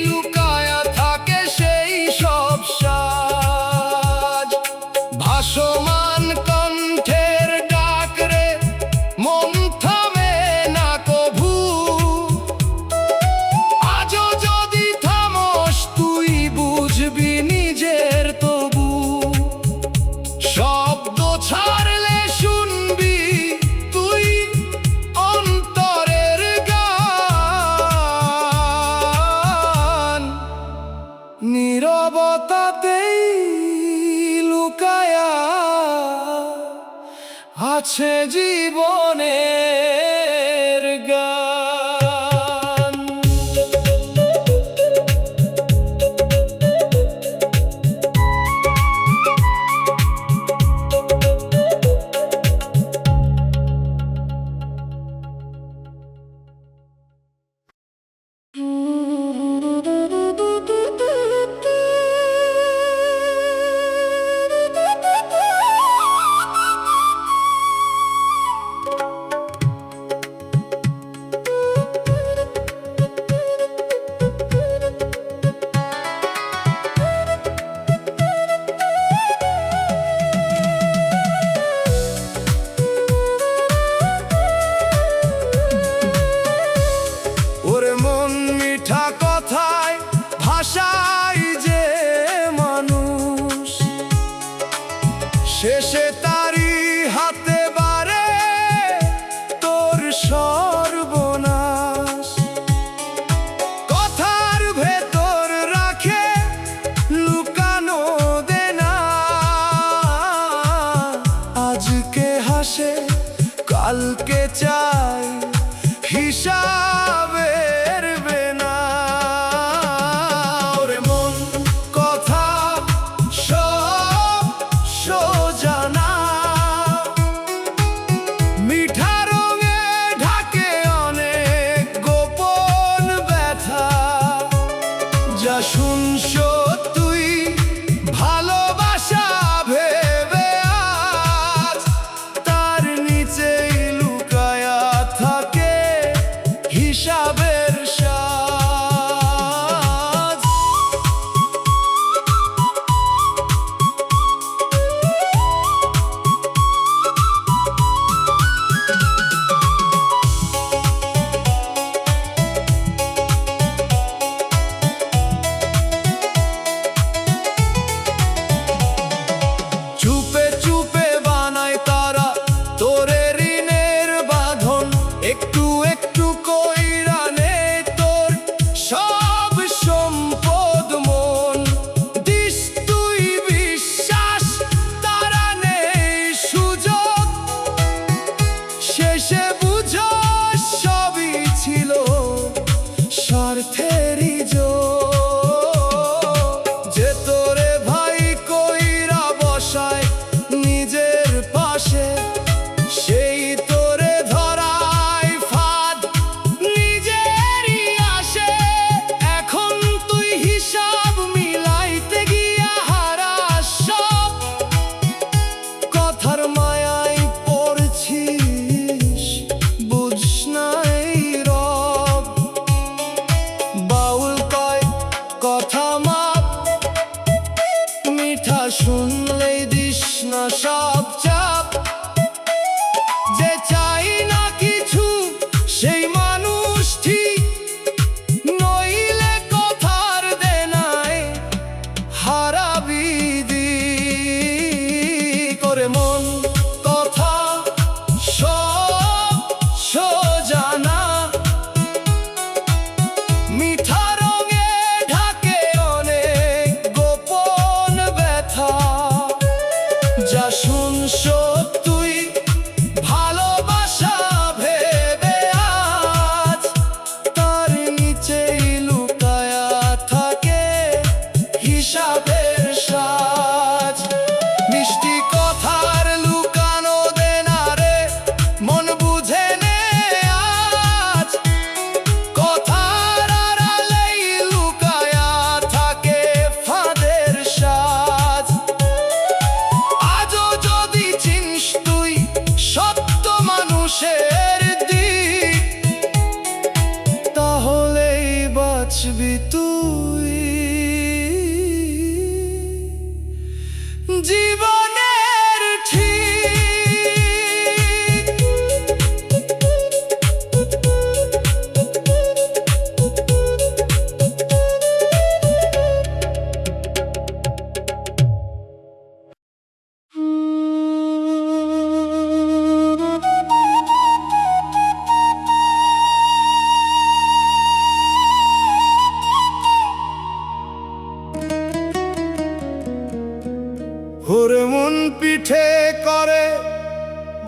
[SPEAKER 2] লুকায়া থাকে সেই সব সাজ। ভাসমান কণ্ঠের ডাক রে, মন থামে না কভু, আজও যদি থামোস তুই বুঝবি নিজের তবু। শব্দ ছাড়লে শুনবি তুই অন্তরের গান, নীরবতাতেই লুকায়া আছে জীবনের গান। ওরে মন মিঠা কথায় ভাষায় যে মানুষ, শেষে তারি হাতে বারে তোর সর্বনাশ। কথার ভেতর রাখে লুকানো দেনা, আজকে হাসে কালকে চাই হিসাবের বেনা। ওরে মন কথা সব সোজা না, মিঠা রঙে ঢাকে অনেক গোপন ব্যথা, যা শুনছো তুই ভালোবাসা ভেবে আজ, তার নিচেই লুক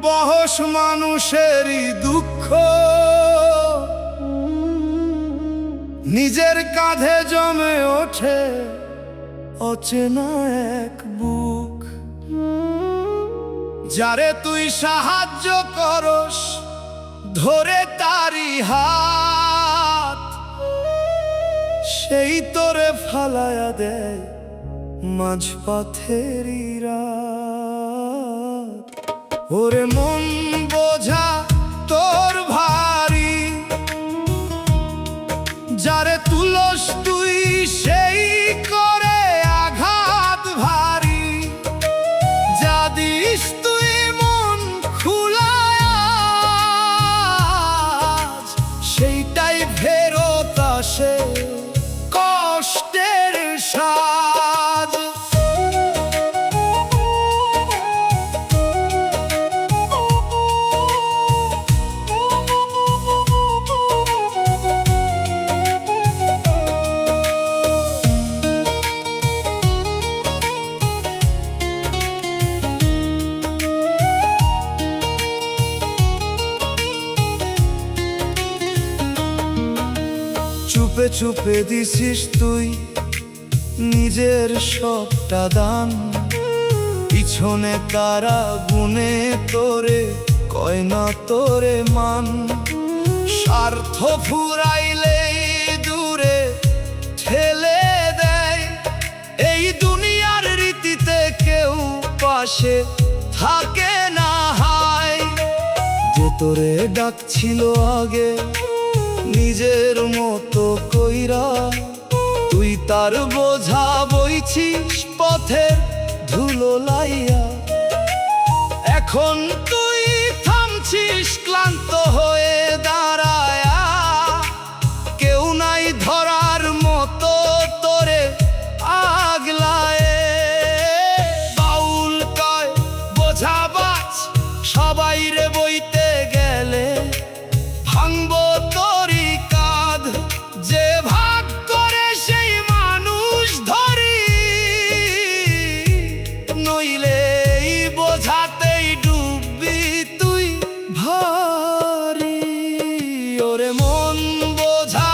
[SPEAKER 1] বহস মানুষেরই দুঃখ, নিজের কাঁধে জমে ওঠে অচেনা এক বুক। যারে তুই সাহায্য করস ধরে তারি হাত, সেই তোরে ফালায়া দেয় মাঝপথেরই রাত। ওরে মন বোঝা তোর ভারী, যারে তুলস তুই সেই করে আঘাত ভারী। যা দিস তুই মন খুলায়া, সেইটাই ফেরত আসে কষ্টের স্বাদ। চুপে চুপে দিছিস তুই নিজের সবটা দান, পিছনে তারা গুনে তোরে কয় না তোরে মান। স্বার্থ ফুরাইলে দূরে ঠেলে দেয়, এই দুনিয়ার রীতিতে কেউ পাশে থাকে না হায়। যে তোরে ডাকছিল আগে নিজের মতো কইরা, তুই তার বোঝা বইছিস পথের ধুলো লাইয়া। এখন তুই থামছিস ক্লান্ত হয়ে দাঁড়ায়া, কেউ নাই ধরার মতো তোরে আগলায়। বাউল কয় বোঝা বাজ সবাই রে বইতে গেলে, ভাঙবো তোরই কাঁধ যে ভাগ করে সেই মানুষ ধরি। নইলে এই বোঝাতেই ডুববি তুই ভারী। ওরে মন বোঝা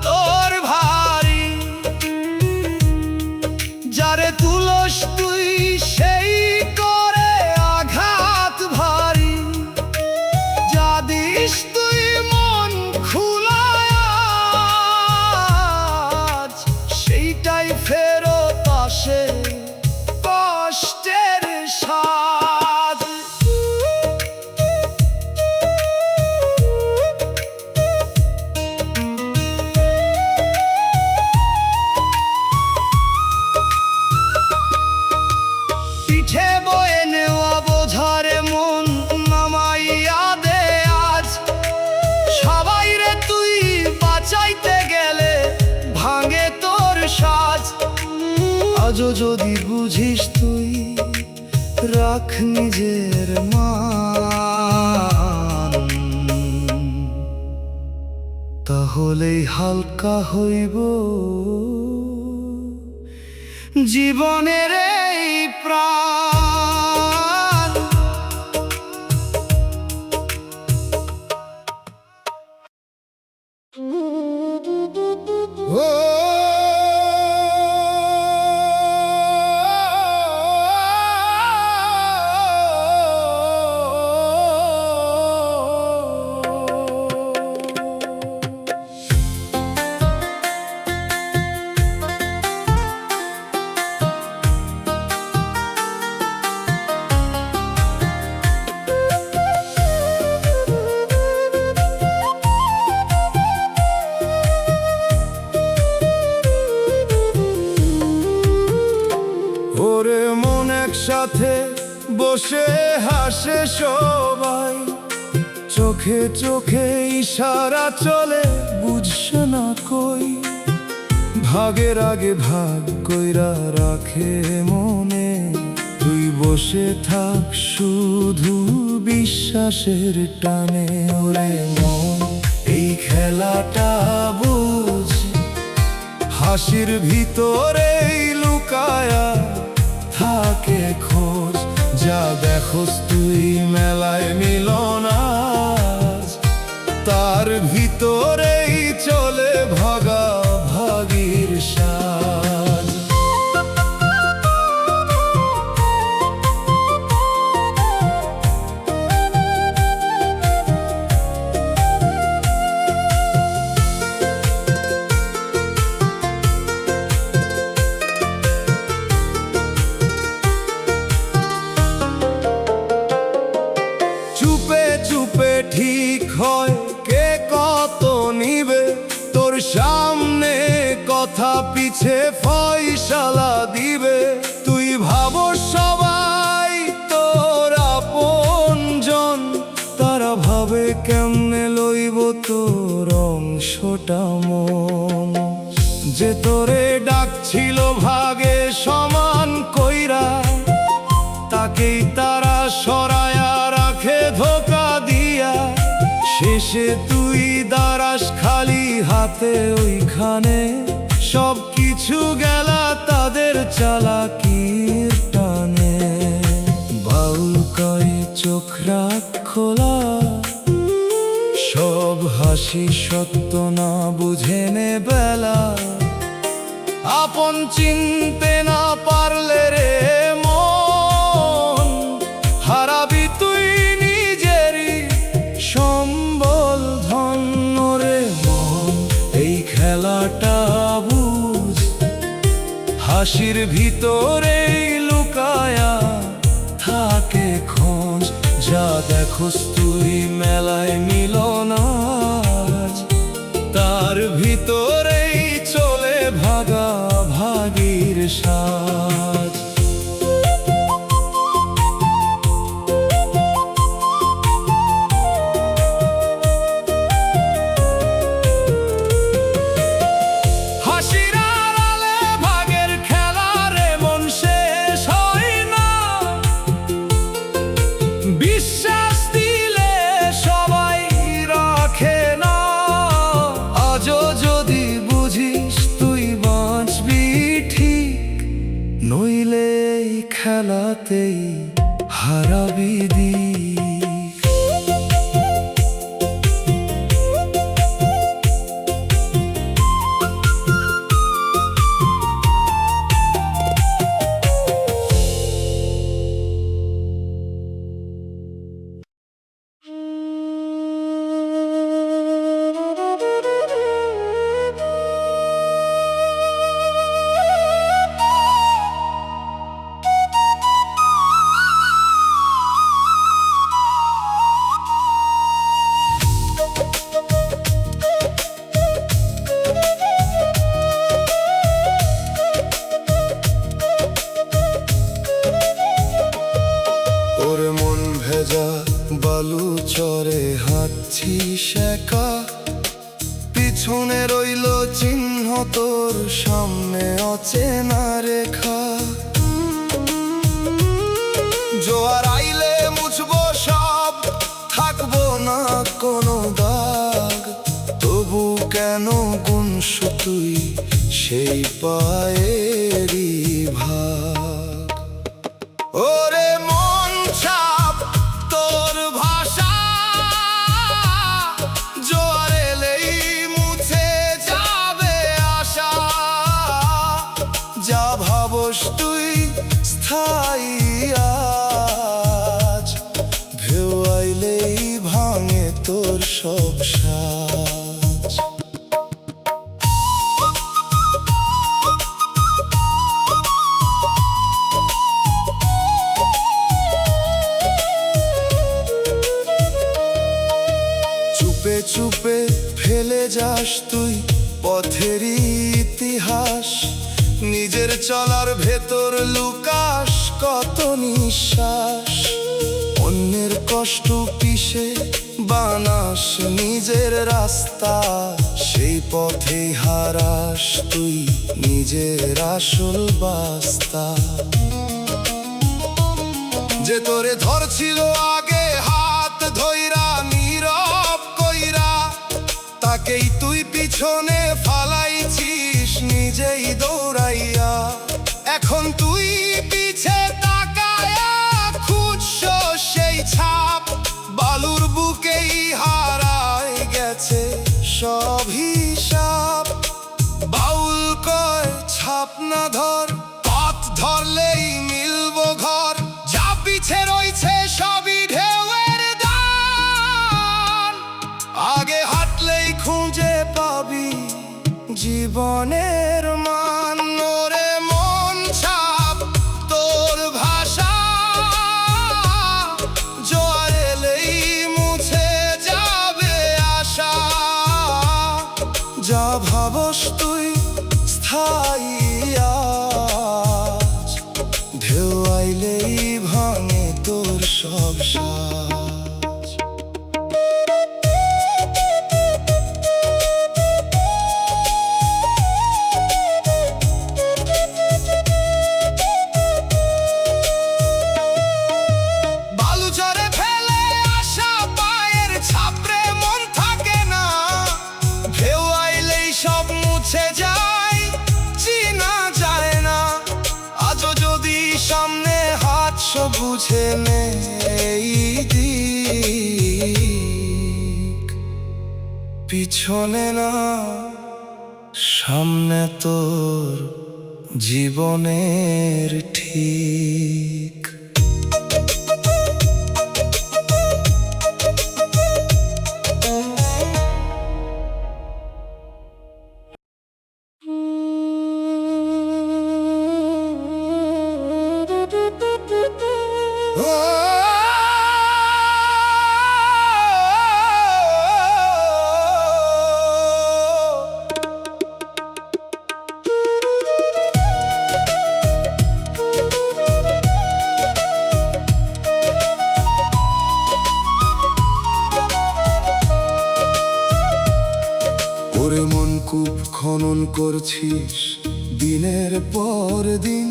[SPEAKER 1] তোর ভারী, যারে তুলস তুই সেই করে আঘাত ভারী। যা দিস তুই মন খুলায়া, সেইটাই ফেরত আসে কষ্টের স্বাদ। পিঠে বয়ে নেওয়া বোঝারে মন নামাইয়া দে আজ। সবাই রে তুই বাঁচাইতে গেলে ভাঙে তোর সাজ। আজও যদি বুঝিস তুই রাখ নিজের মান, তাহলেই হালকা হইব জীবনের এই প্রাণ। ও ওরে মন একসাথে বসে হাসে সবাই, চোখে চোখে ইশারা চলে বুঝছে না কই। ভাগের আগে ভাগ কইরা রাখে মনে, তুই বসে থাক শুধু বিশ্বাসের টানে। ওরে মন এই খেলাটা বুঝ, হাসির ভিতরেই লুকায়া থাকে খোঁজ।
[SPEAKER 2] যা দেখোস তুই মেলায় মিলন আজ, তার ভিতরেই চলে ভাগা ভাগির সাজ। চুপে চুপে ঠিক হয় কে কত নিবে, তোর সামনে কথা পিছে ফয়সালা দিবে। তুই ভাবো সবাই তোর আপনজন, তারা ভাবে কেমনে লইব তোর অংশটা মন। যে তোরে ডাকছিল ভাগে সমান কইরা, তাকেই তারা সরায়া রাখে ধোকা দিয়া। শেষে তুই দাঁড়াস খালি হাতে ওইখানে, সব কিছু গেলা তাদের চালাকির টানে। বাউল কয়ে চোখ রাখ খোলা, সব হাসি সত্য না বুঝে নে বেলা। আপন চিনতে না পারলে রে মন, হারাবি তুই নিজেরই সম্বল ধন্য রে মন। এই খেলাটা বুঝ, হাসির ভিতরেই লুকায়া থাকে খোঁজ। যা দেখোস তুই মেলায় মিলন আজ, তার ভিতরেই চলে ভাগা ভাগির সাজ। হাসির আড়ালে ভাগের খেলা রে মন শেষ হয় না, বিশ্বাস দিলে সবাই রাখে না। আজও যদি বুঝিস তুই বাঁচবি ঠিক, নইলে এই খেলাতেই হারাবি দিক। ওরে মন ভেজা বালু চরে হাঁটছিস একা, পিছনে রইল চিহ্ন তোর সামনে অচেনা রেখা। জোয়ার আইলে মুছবো সব, থাকবো না কোনো দাগ। তবু কেন গুনশু তুই সেই পায়েরই ভাগ। ওরে মন ছাপ তোর ভাষা, জোয়ার এলেই মুছে যাবে আশা। যা ভাবস তুই স্থায়ী আজ, ঢেউ আইলেই ভাঙে তোর সব সাজ। চুপে চুপে ফেলে যাস তুই পথেরই ইতিহাস, নিজের চলার ভেতর লুকাস কত নিঃশ্বাস। অন্যের কষ্ট পিষে বানাস নিজের রাস্তা, সেই পথে হারাস তুই নিজের আসল বাস্তা। যে তোরে ধরছিল আগে হাত ধইরা নীরব কইরা, তাকেই তুই পিছনে ফালাইছিস নিজেই দৌড়াইয়া। এখন তুই পিছে তাকায়া
[SPEAKER 1] ধর, পথ ধরলেই মিলবো ঘর, যা পিছে রয়েছে সবই ঢেউয়ের দান। আগে হাঁটলেই খুঁজে পাবি জীবনের মান। ওরে মন ছাপ তোর ভাষা, জোয়ার এলেই মুছে যাবে আশা। যা ভাবস তুই স্থায়ী আজ, ঢেউ আইলেই ভাঙে তোর সব সাজ। বালুচরে ফেলে আসা পায়ের ছাপড়ে মন থাকে না, ঢেউ আইলেই সব মুছে যায়, চিনা যায় না। আজও যদি সামনে হাঁটছ বুঝে নে এই দিক, পিছনে না সামনে তোর জীবনের ঠিক। ওরে মন কূপ খনন করছিস দিনের পর দিন,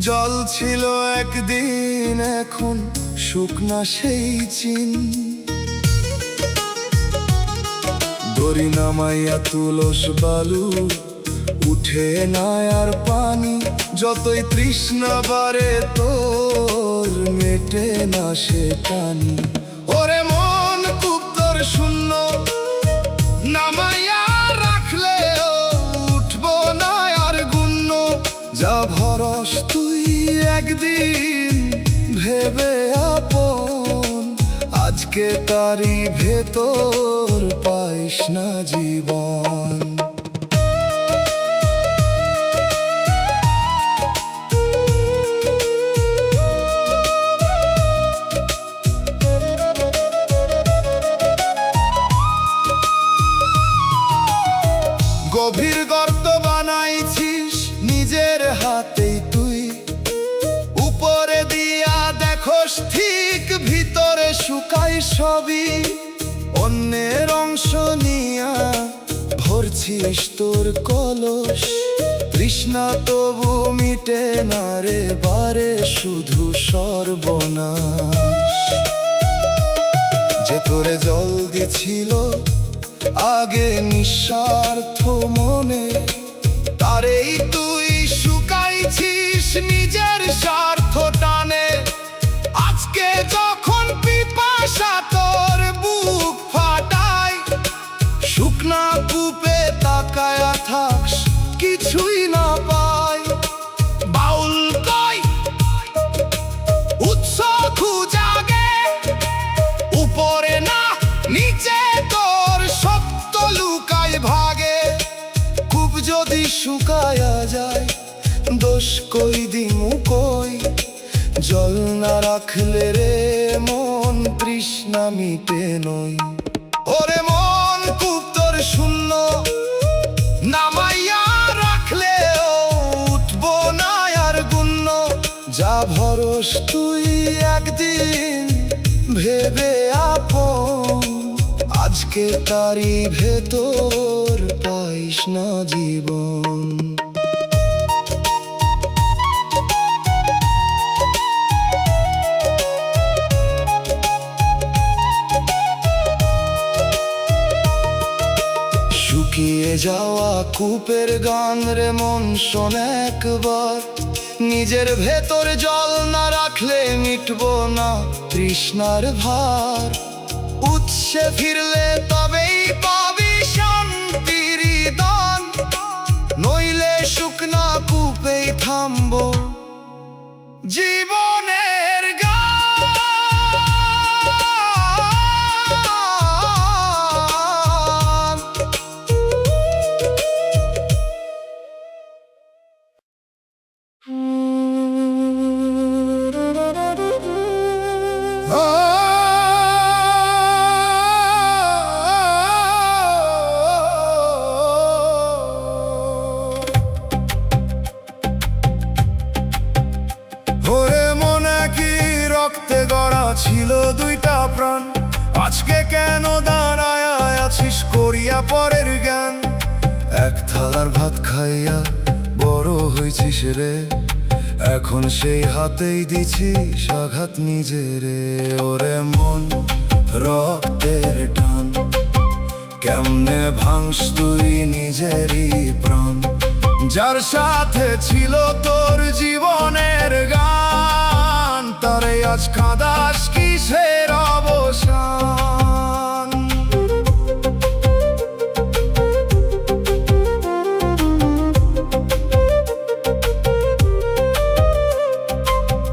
[SPEAKER 1] জল ছিল একদিন এখন শুকনা সেই চিন। দড়ি নামাইয়া তুলস বালু, উঠে না আর পানি, যতই তৃষ্ণা বাড়ে তোর মেটে না সে টানি। ওরে মন কূপ তোর শূন্য, নামাইয়া রাখলেও উঠবো না আর গুণ্য। যা ভরস তুই একদিন ভেবে আপন, আজকে তারই ভেতর পাইস না জীবন। গভীর গর্ত বানাইছিস নিজের হাতেই তুই, উপরে দিয়া দেখোস ঠিক ভিতরে শুকাই সবই। অন্যের অংশ নিয়া ভরছিস তোর কলস, তৃষ্ণা তবু মিটে না রে বারে, শুধু সর্বনাশ। যে তোরে জল দিছিল আগে নিঃস্বার্থ মনে, তারেই তুই শুকাইছিস নিজের স্বার্থ টানে। আজকে যখন পিপাসা তোর বুক ফাটায়, শুকনা কূপে তাকায়া থাকস কিছুই না পাই। বাউল কই উৎস খুঁজাগে, উপরে না নিচে তোর সত্য লুকায় ভাগে। কূপ যদি শুকায়া যায় দোষ কই দিমু কই, জল না রাখলে রে মন তৃষ্ণা মিটে নই। ওরে মন কূপ তোর শূন্য, নামাইয়া রাখলেও উঠবো না আর গুণ্য। যা ভরস তুই একদিন ভেবে আপন, আজকে তারই ভেতর পাইস না জীবন। শুকিয়ে যাওয়া কূপের গান রে মন শোন একবার, নিজের ভেতর জল না রাখলে মিটবো না তৃষ্ণার ভার। উৎসে ফিরলে তবেই পাবি শান্তির দান, নইলে শুকনা কূপ
[SPEAKER 2] থামবো জীবনের গান।
[SPEAKER 1] ওরে মনে কি রক্তে গড়া ছিল দুইটা প্রাণ, আজকে কেন দাঁড়ায় আছিস করিয়া পরের জ্ঞান? এক থালার ভাত খাইয়া বড় হয়েছিস রে, এখন সেই হাতেই দিছিস আঘাত নিজেরে। ওরে মন রক্তের টান, কেমনে ভাঙস তুই নিজেরই প্রাণ? যার সাথে ছিল তোর জীবনের গান, তারে আজ কাঁদাস কিসের অবসান?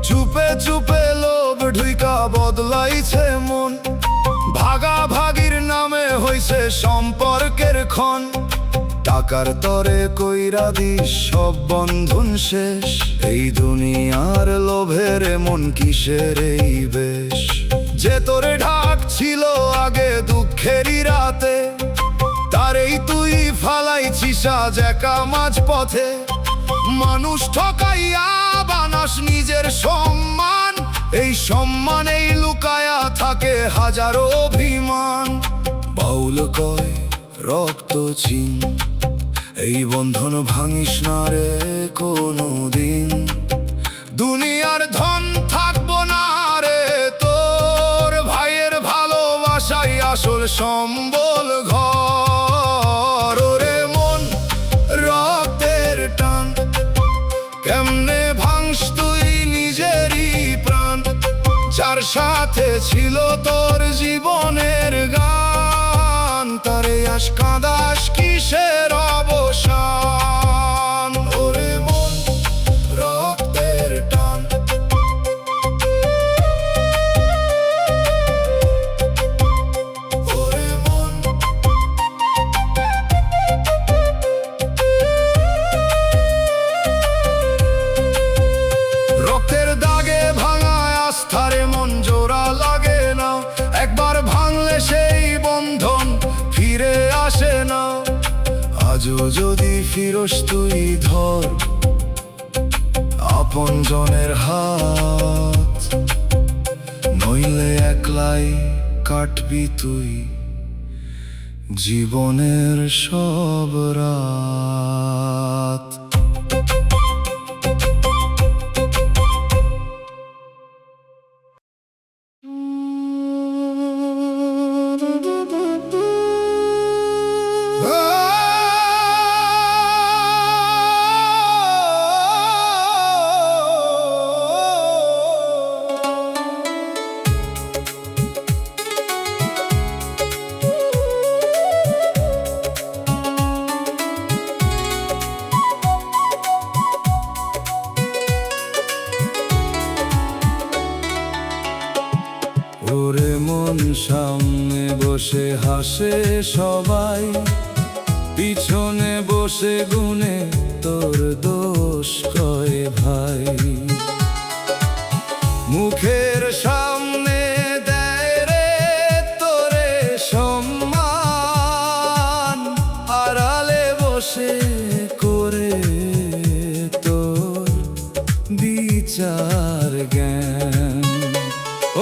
[SPEAKER 1] চুপে চুপে লোভ ঢুইকা বদলাইছে মন, ভাগাভাগির নামে হইছে সম্পর্কের ক্ষণ। টাকার তরে কইরা দিস সব বন্ধন শেষ, এই দুনিয়ার লোভের মন কিসের এই বেশ? যে তোরে ঢাক ছিল আগে দুঃখেরই রাতে, তারেই তুই ফালাইছিস আজ একা মাঝ পথে। মানুষ ঠকাইয়া বানাস নিজের সম্মান, এই সম্মানেই লুকায়া থাকে হাজারো অভিমান। বাউল কয় রক্ত চিন, এই বন্ধন ভাঙিস না রে কোনো দিন। দুনিয়ার ধন থাকবো না রে তোর, ভাইয়ের ভালোবাসাই আসল সম্বল ঘর। ওরে মন রক্তের টান, কেমনে ভাঙস তুই নিজেরই প্রাণ? যার সাথে ছিল তোর জীবনের গান, তারে আজ কাঁদাস কিসের অবসান? ওরে মন রক্তের টান, ওরে মন। রক্তের দাগে ভাঙা আস্থারে মন জোড়া লাগে না, একবার ভাঙলে সেই বন্ধন ফিরে আসে না। আজও যদি ফিরস তুই ধর আপন জনের হাত, নইলে একলাই কাটবি তুই জীবনের সব রাত। ওরে মন সামনে বসে হাসে সবাই, পিছনে বসে গুনে তোর দোষ কয় ভাই। মুখের সামনে দেয় রে তোরে সম্মান, আড়ালে বসে করে তোর বিচার জ্ঞান।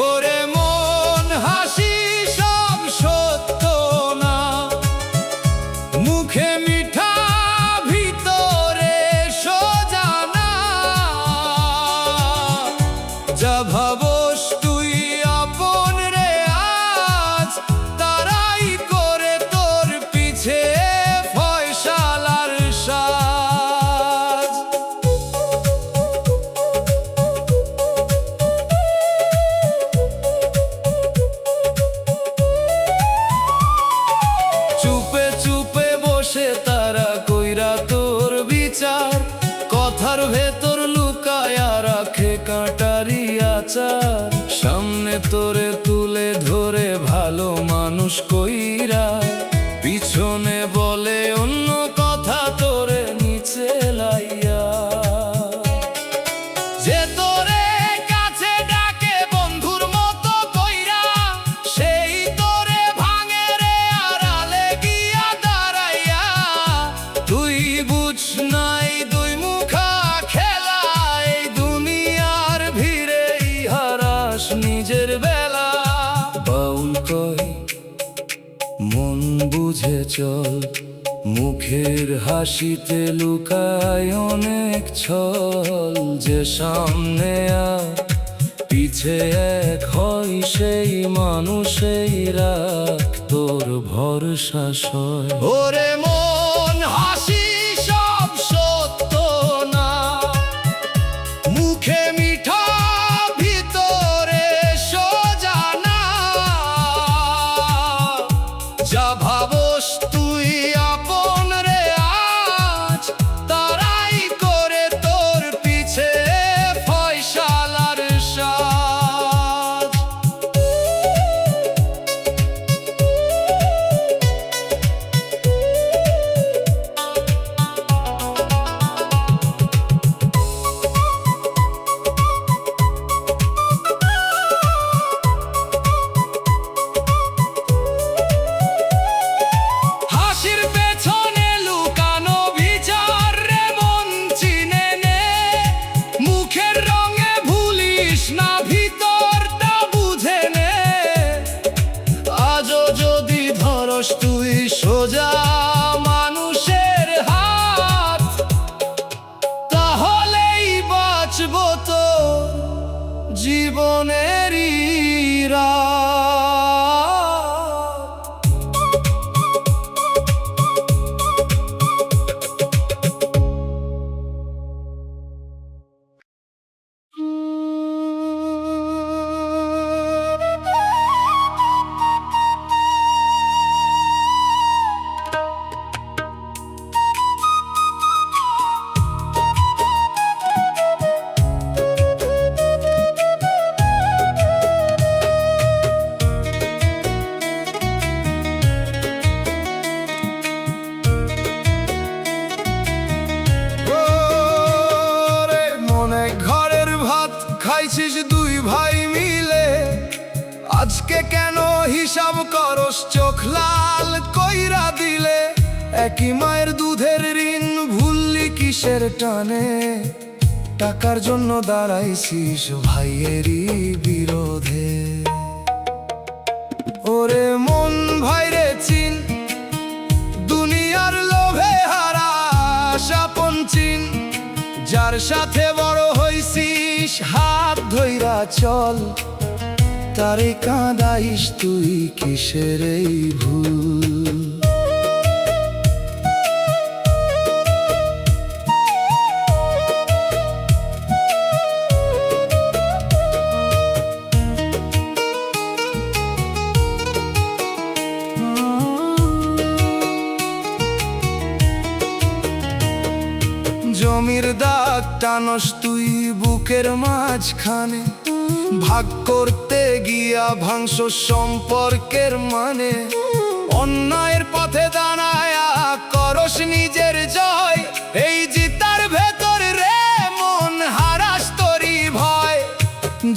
[SPEAKER 1] ওরে মন হাসি সব সত্য না, মুখে মিঠা ভিতরে সোজা না।
[SPEAKER 2] অত্যাচার সামনে তোরে তুলে ধরে ভালো মানুষ কইরা পিছনে বলে অন্য কথা তোরে নিচে লাইয়া যে তোরে কাছে ডাকে বন্ধুর মতো কইরা সেই তোরে ভাঙে রে আড়ালে গিয়া দাঁড়াইয়া তুই বুঝ নাই দুই মুখা খেলা এই দুনিয়ার ভিড়েই হারাস নিজের বেলা বাউল কই মন বুঝে চল মুখের হাসিতে লুকায় অনেক ছল যে সামনে আর পিছে এক হয় সেই মানুষেই রাখ তোর ভরসা সয় ওরে মন হাসি সব সত্য না মুখে মিঠা ভিতরে সোজা না যা ভাবস তুই আপন রে আজ তারাই করে তোর পিছে ফয়সালার সাজ হাসির পেছনে লুকানো বিচার রে মন চিনে নে মুখের রঙে ভুলিস না ভিতরটা বুঝে নে আজও যদি ধরস তুই সোজা মানুষের হাত তাহলেই বাঁচব তো জীবনেরই রাত ওরে মনে ঘরের ভাত খাইছিস দুই ভাই মিলে আজকে কেন হিসাব করস চোখ লাল কইরা দিলে একই মায়ের দুধের ঋণ ভুললি কিসের টানে টাকার জন্য দাঁড়াইছিস ভাইয়েরই বিরোধে ওরে মন ভাইরে চিন দুনিয়ার লোভে হারাস আপন চিন যার সাথে বড় হইছিস হাত ধইরা চল তারে কাঁদাইস তুই কিসের এই ভুল জমির দাগ টানস তুই বুকের মাঝখানে ভাগ করতে গিয়া ভাঙস সম্পর্কের মানে অন্যায়ের পথে দাঁড়ায়া করস নিজের জয় এই জিতার ভেতর রে মন হারাস তোরই ভয়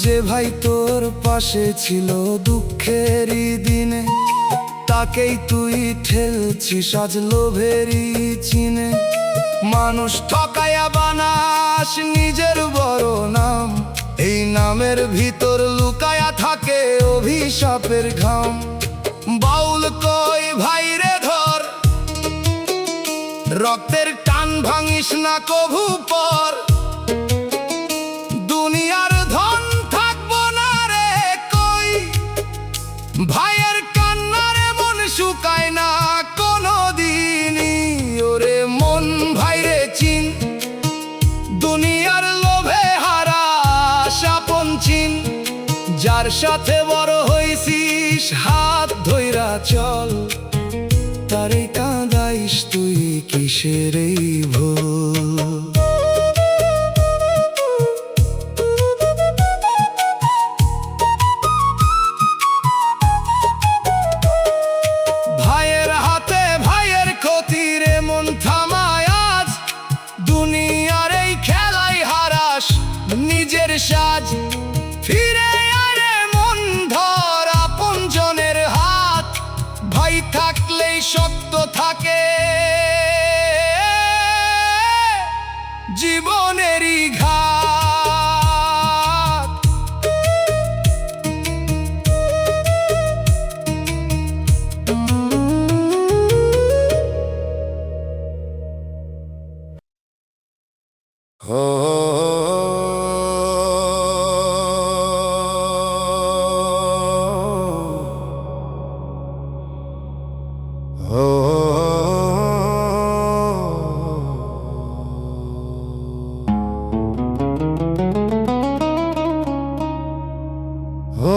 [SPEAKER 2] যে ভাই তোর পাশে ছিল দুঃখেরই দিনে তাকেই তুই ঠেলছিস আজ লোভেরই চিনে মানুষ ঠকায়া বানাস নিজের বড় নাম এই নামের ভিতর লুকায়া থাকে অভিশাপের ঘাম বাউল কই ভাইরে ধর রক্তের টান ভাঙিস না কভু পর দুনিয়ার ধন থাকবো না রে কই ভাইয়ের কান্নারে মন শুকায় না কোনো দিনই ওরে মন ভাইরে চিন দুনিয়ার লোভে হারাস আপন চিন যার সাথে বড় হইছিস হাত ধইরা চল তারে কাঁদাইস তুই কিসের এই ভুল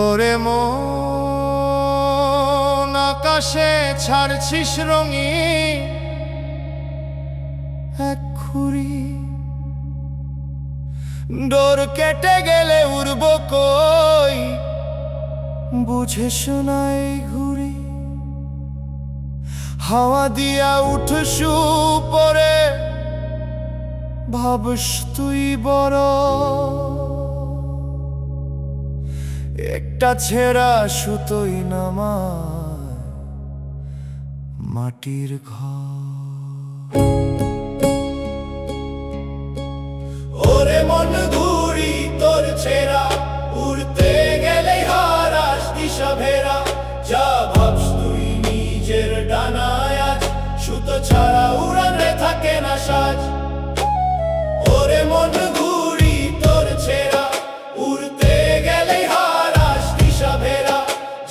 [SPEAKER 1] ওরে মন আকাশে ছাড়ছিস রঙিন এক খুরি, ডোর কেটে গেলে উড়ব কই, বুঝে শোনাই ঘুরি। হাওয়া দিয়া উঠসু পরে ভাবস তুই বড়, একটা ছেঁড়া সুতোই নামায় মাটির ঘর। ওরে মন ঘুরি তোর ছেঁড়া, উড়তে গেলেই হারাস দিশা ভেরা। যা ভাবস তুই নিজের ডানায় আজ, সুতো ছাড়া উড়ানে থাকে না সাজ। ওরে মন ঘুরি তোর ছেঁড়া, উড়তে গেলেই হারাস দিশা ভেরা।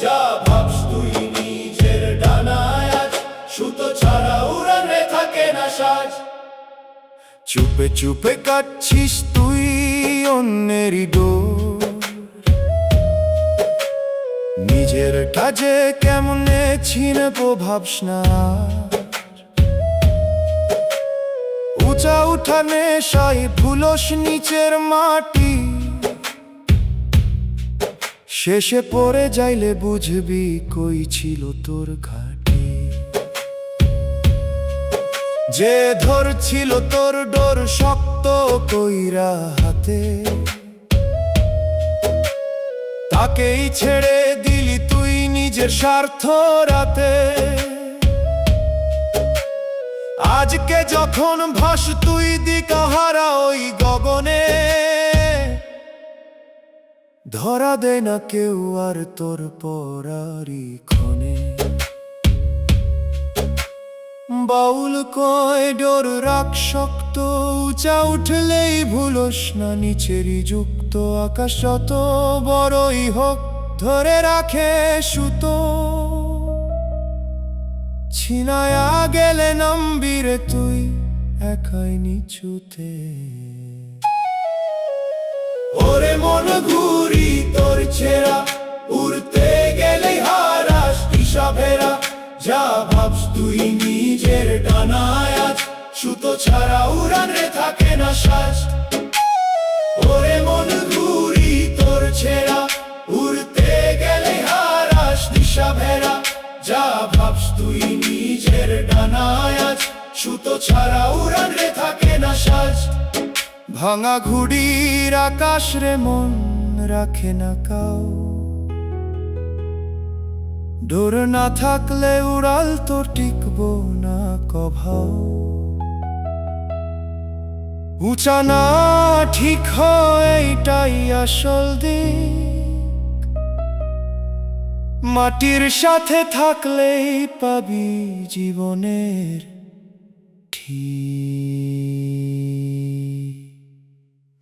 [SPEAKER 1] যা ভাবস তুই নিজের ডানায় আজ, সুতো ছাড়া উড়ানে থাকে না সাজ। চুপে চুপে কাটছিস তুই অন্যেরই ডোর, নিজের কাজে কেমনে ছিনবো ভাবস না। উঁচা উঠানে সাই ভুলস নিচের মাটি, শেষে পড়ে যাইলে বুঝবি কই ছিল তোর ঘাটি। যে ধরছিল তোর ডোর শক্ত কইরা হাতে, তাকেই ছেড়ে দিলি তুই নিজের স্বার্থ রাতে। আজকে যখন ভাস তুই দিকাহারা ওই গগনে, ধরা দেয় না কেউ আর তোর পরারি ক্ষণে। বাউল কয় ডোর রাখ শক্ত, উঁচা উঠলেই ভুলস না নিচেরই যুক্ত। আকাশ যত বড়ই হোক ধরে রাখে সুতো, ছিনায়া গেলে নামবি রে তুই একাই নিচুতে। ওরে মন ঘুরি তোর ছেঁড়া, উড়তে গেলেই হারাস দিশা ভেরা। যা ভাবস তুই নিজের ডানায় আজ, সুতো ছাড়া উড়ানে থাকে না সাজ। ওরে মন ঘুরি তোর ছেঁড়া, উড়তে গেলেই হারাস দিশা ভেরা। যা ভাবস তুই নিজের ডানায় আজ, সুতো ছাড়া উড়ানে থাকে না সাজ। ভাঙা ঘুড়ির আকাশ রে মন রাখে না কাউ, ডোর না থাকলে উড়াল তো টিকবো না কভাও। উঁচা না ঠিক হয় এইটাই আসল দিক, মাটির সাথে থাকলেই পাবি জীবনের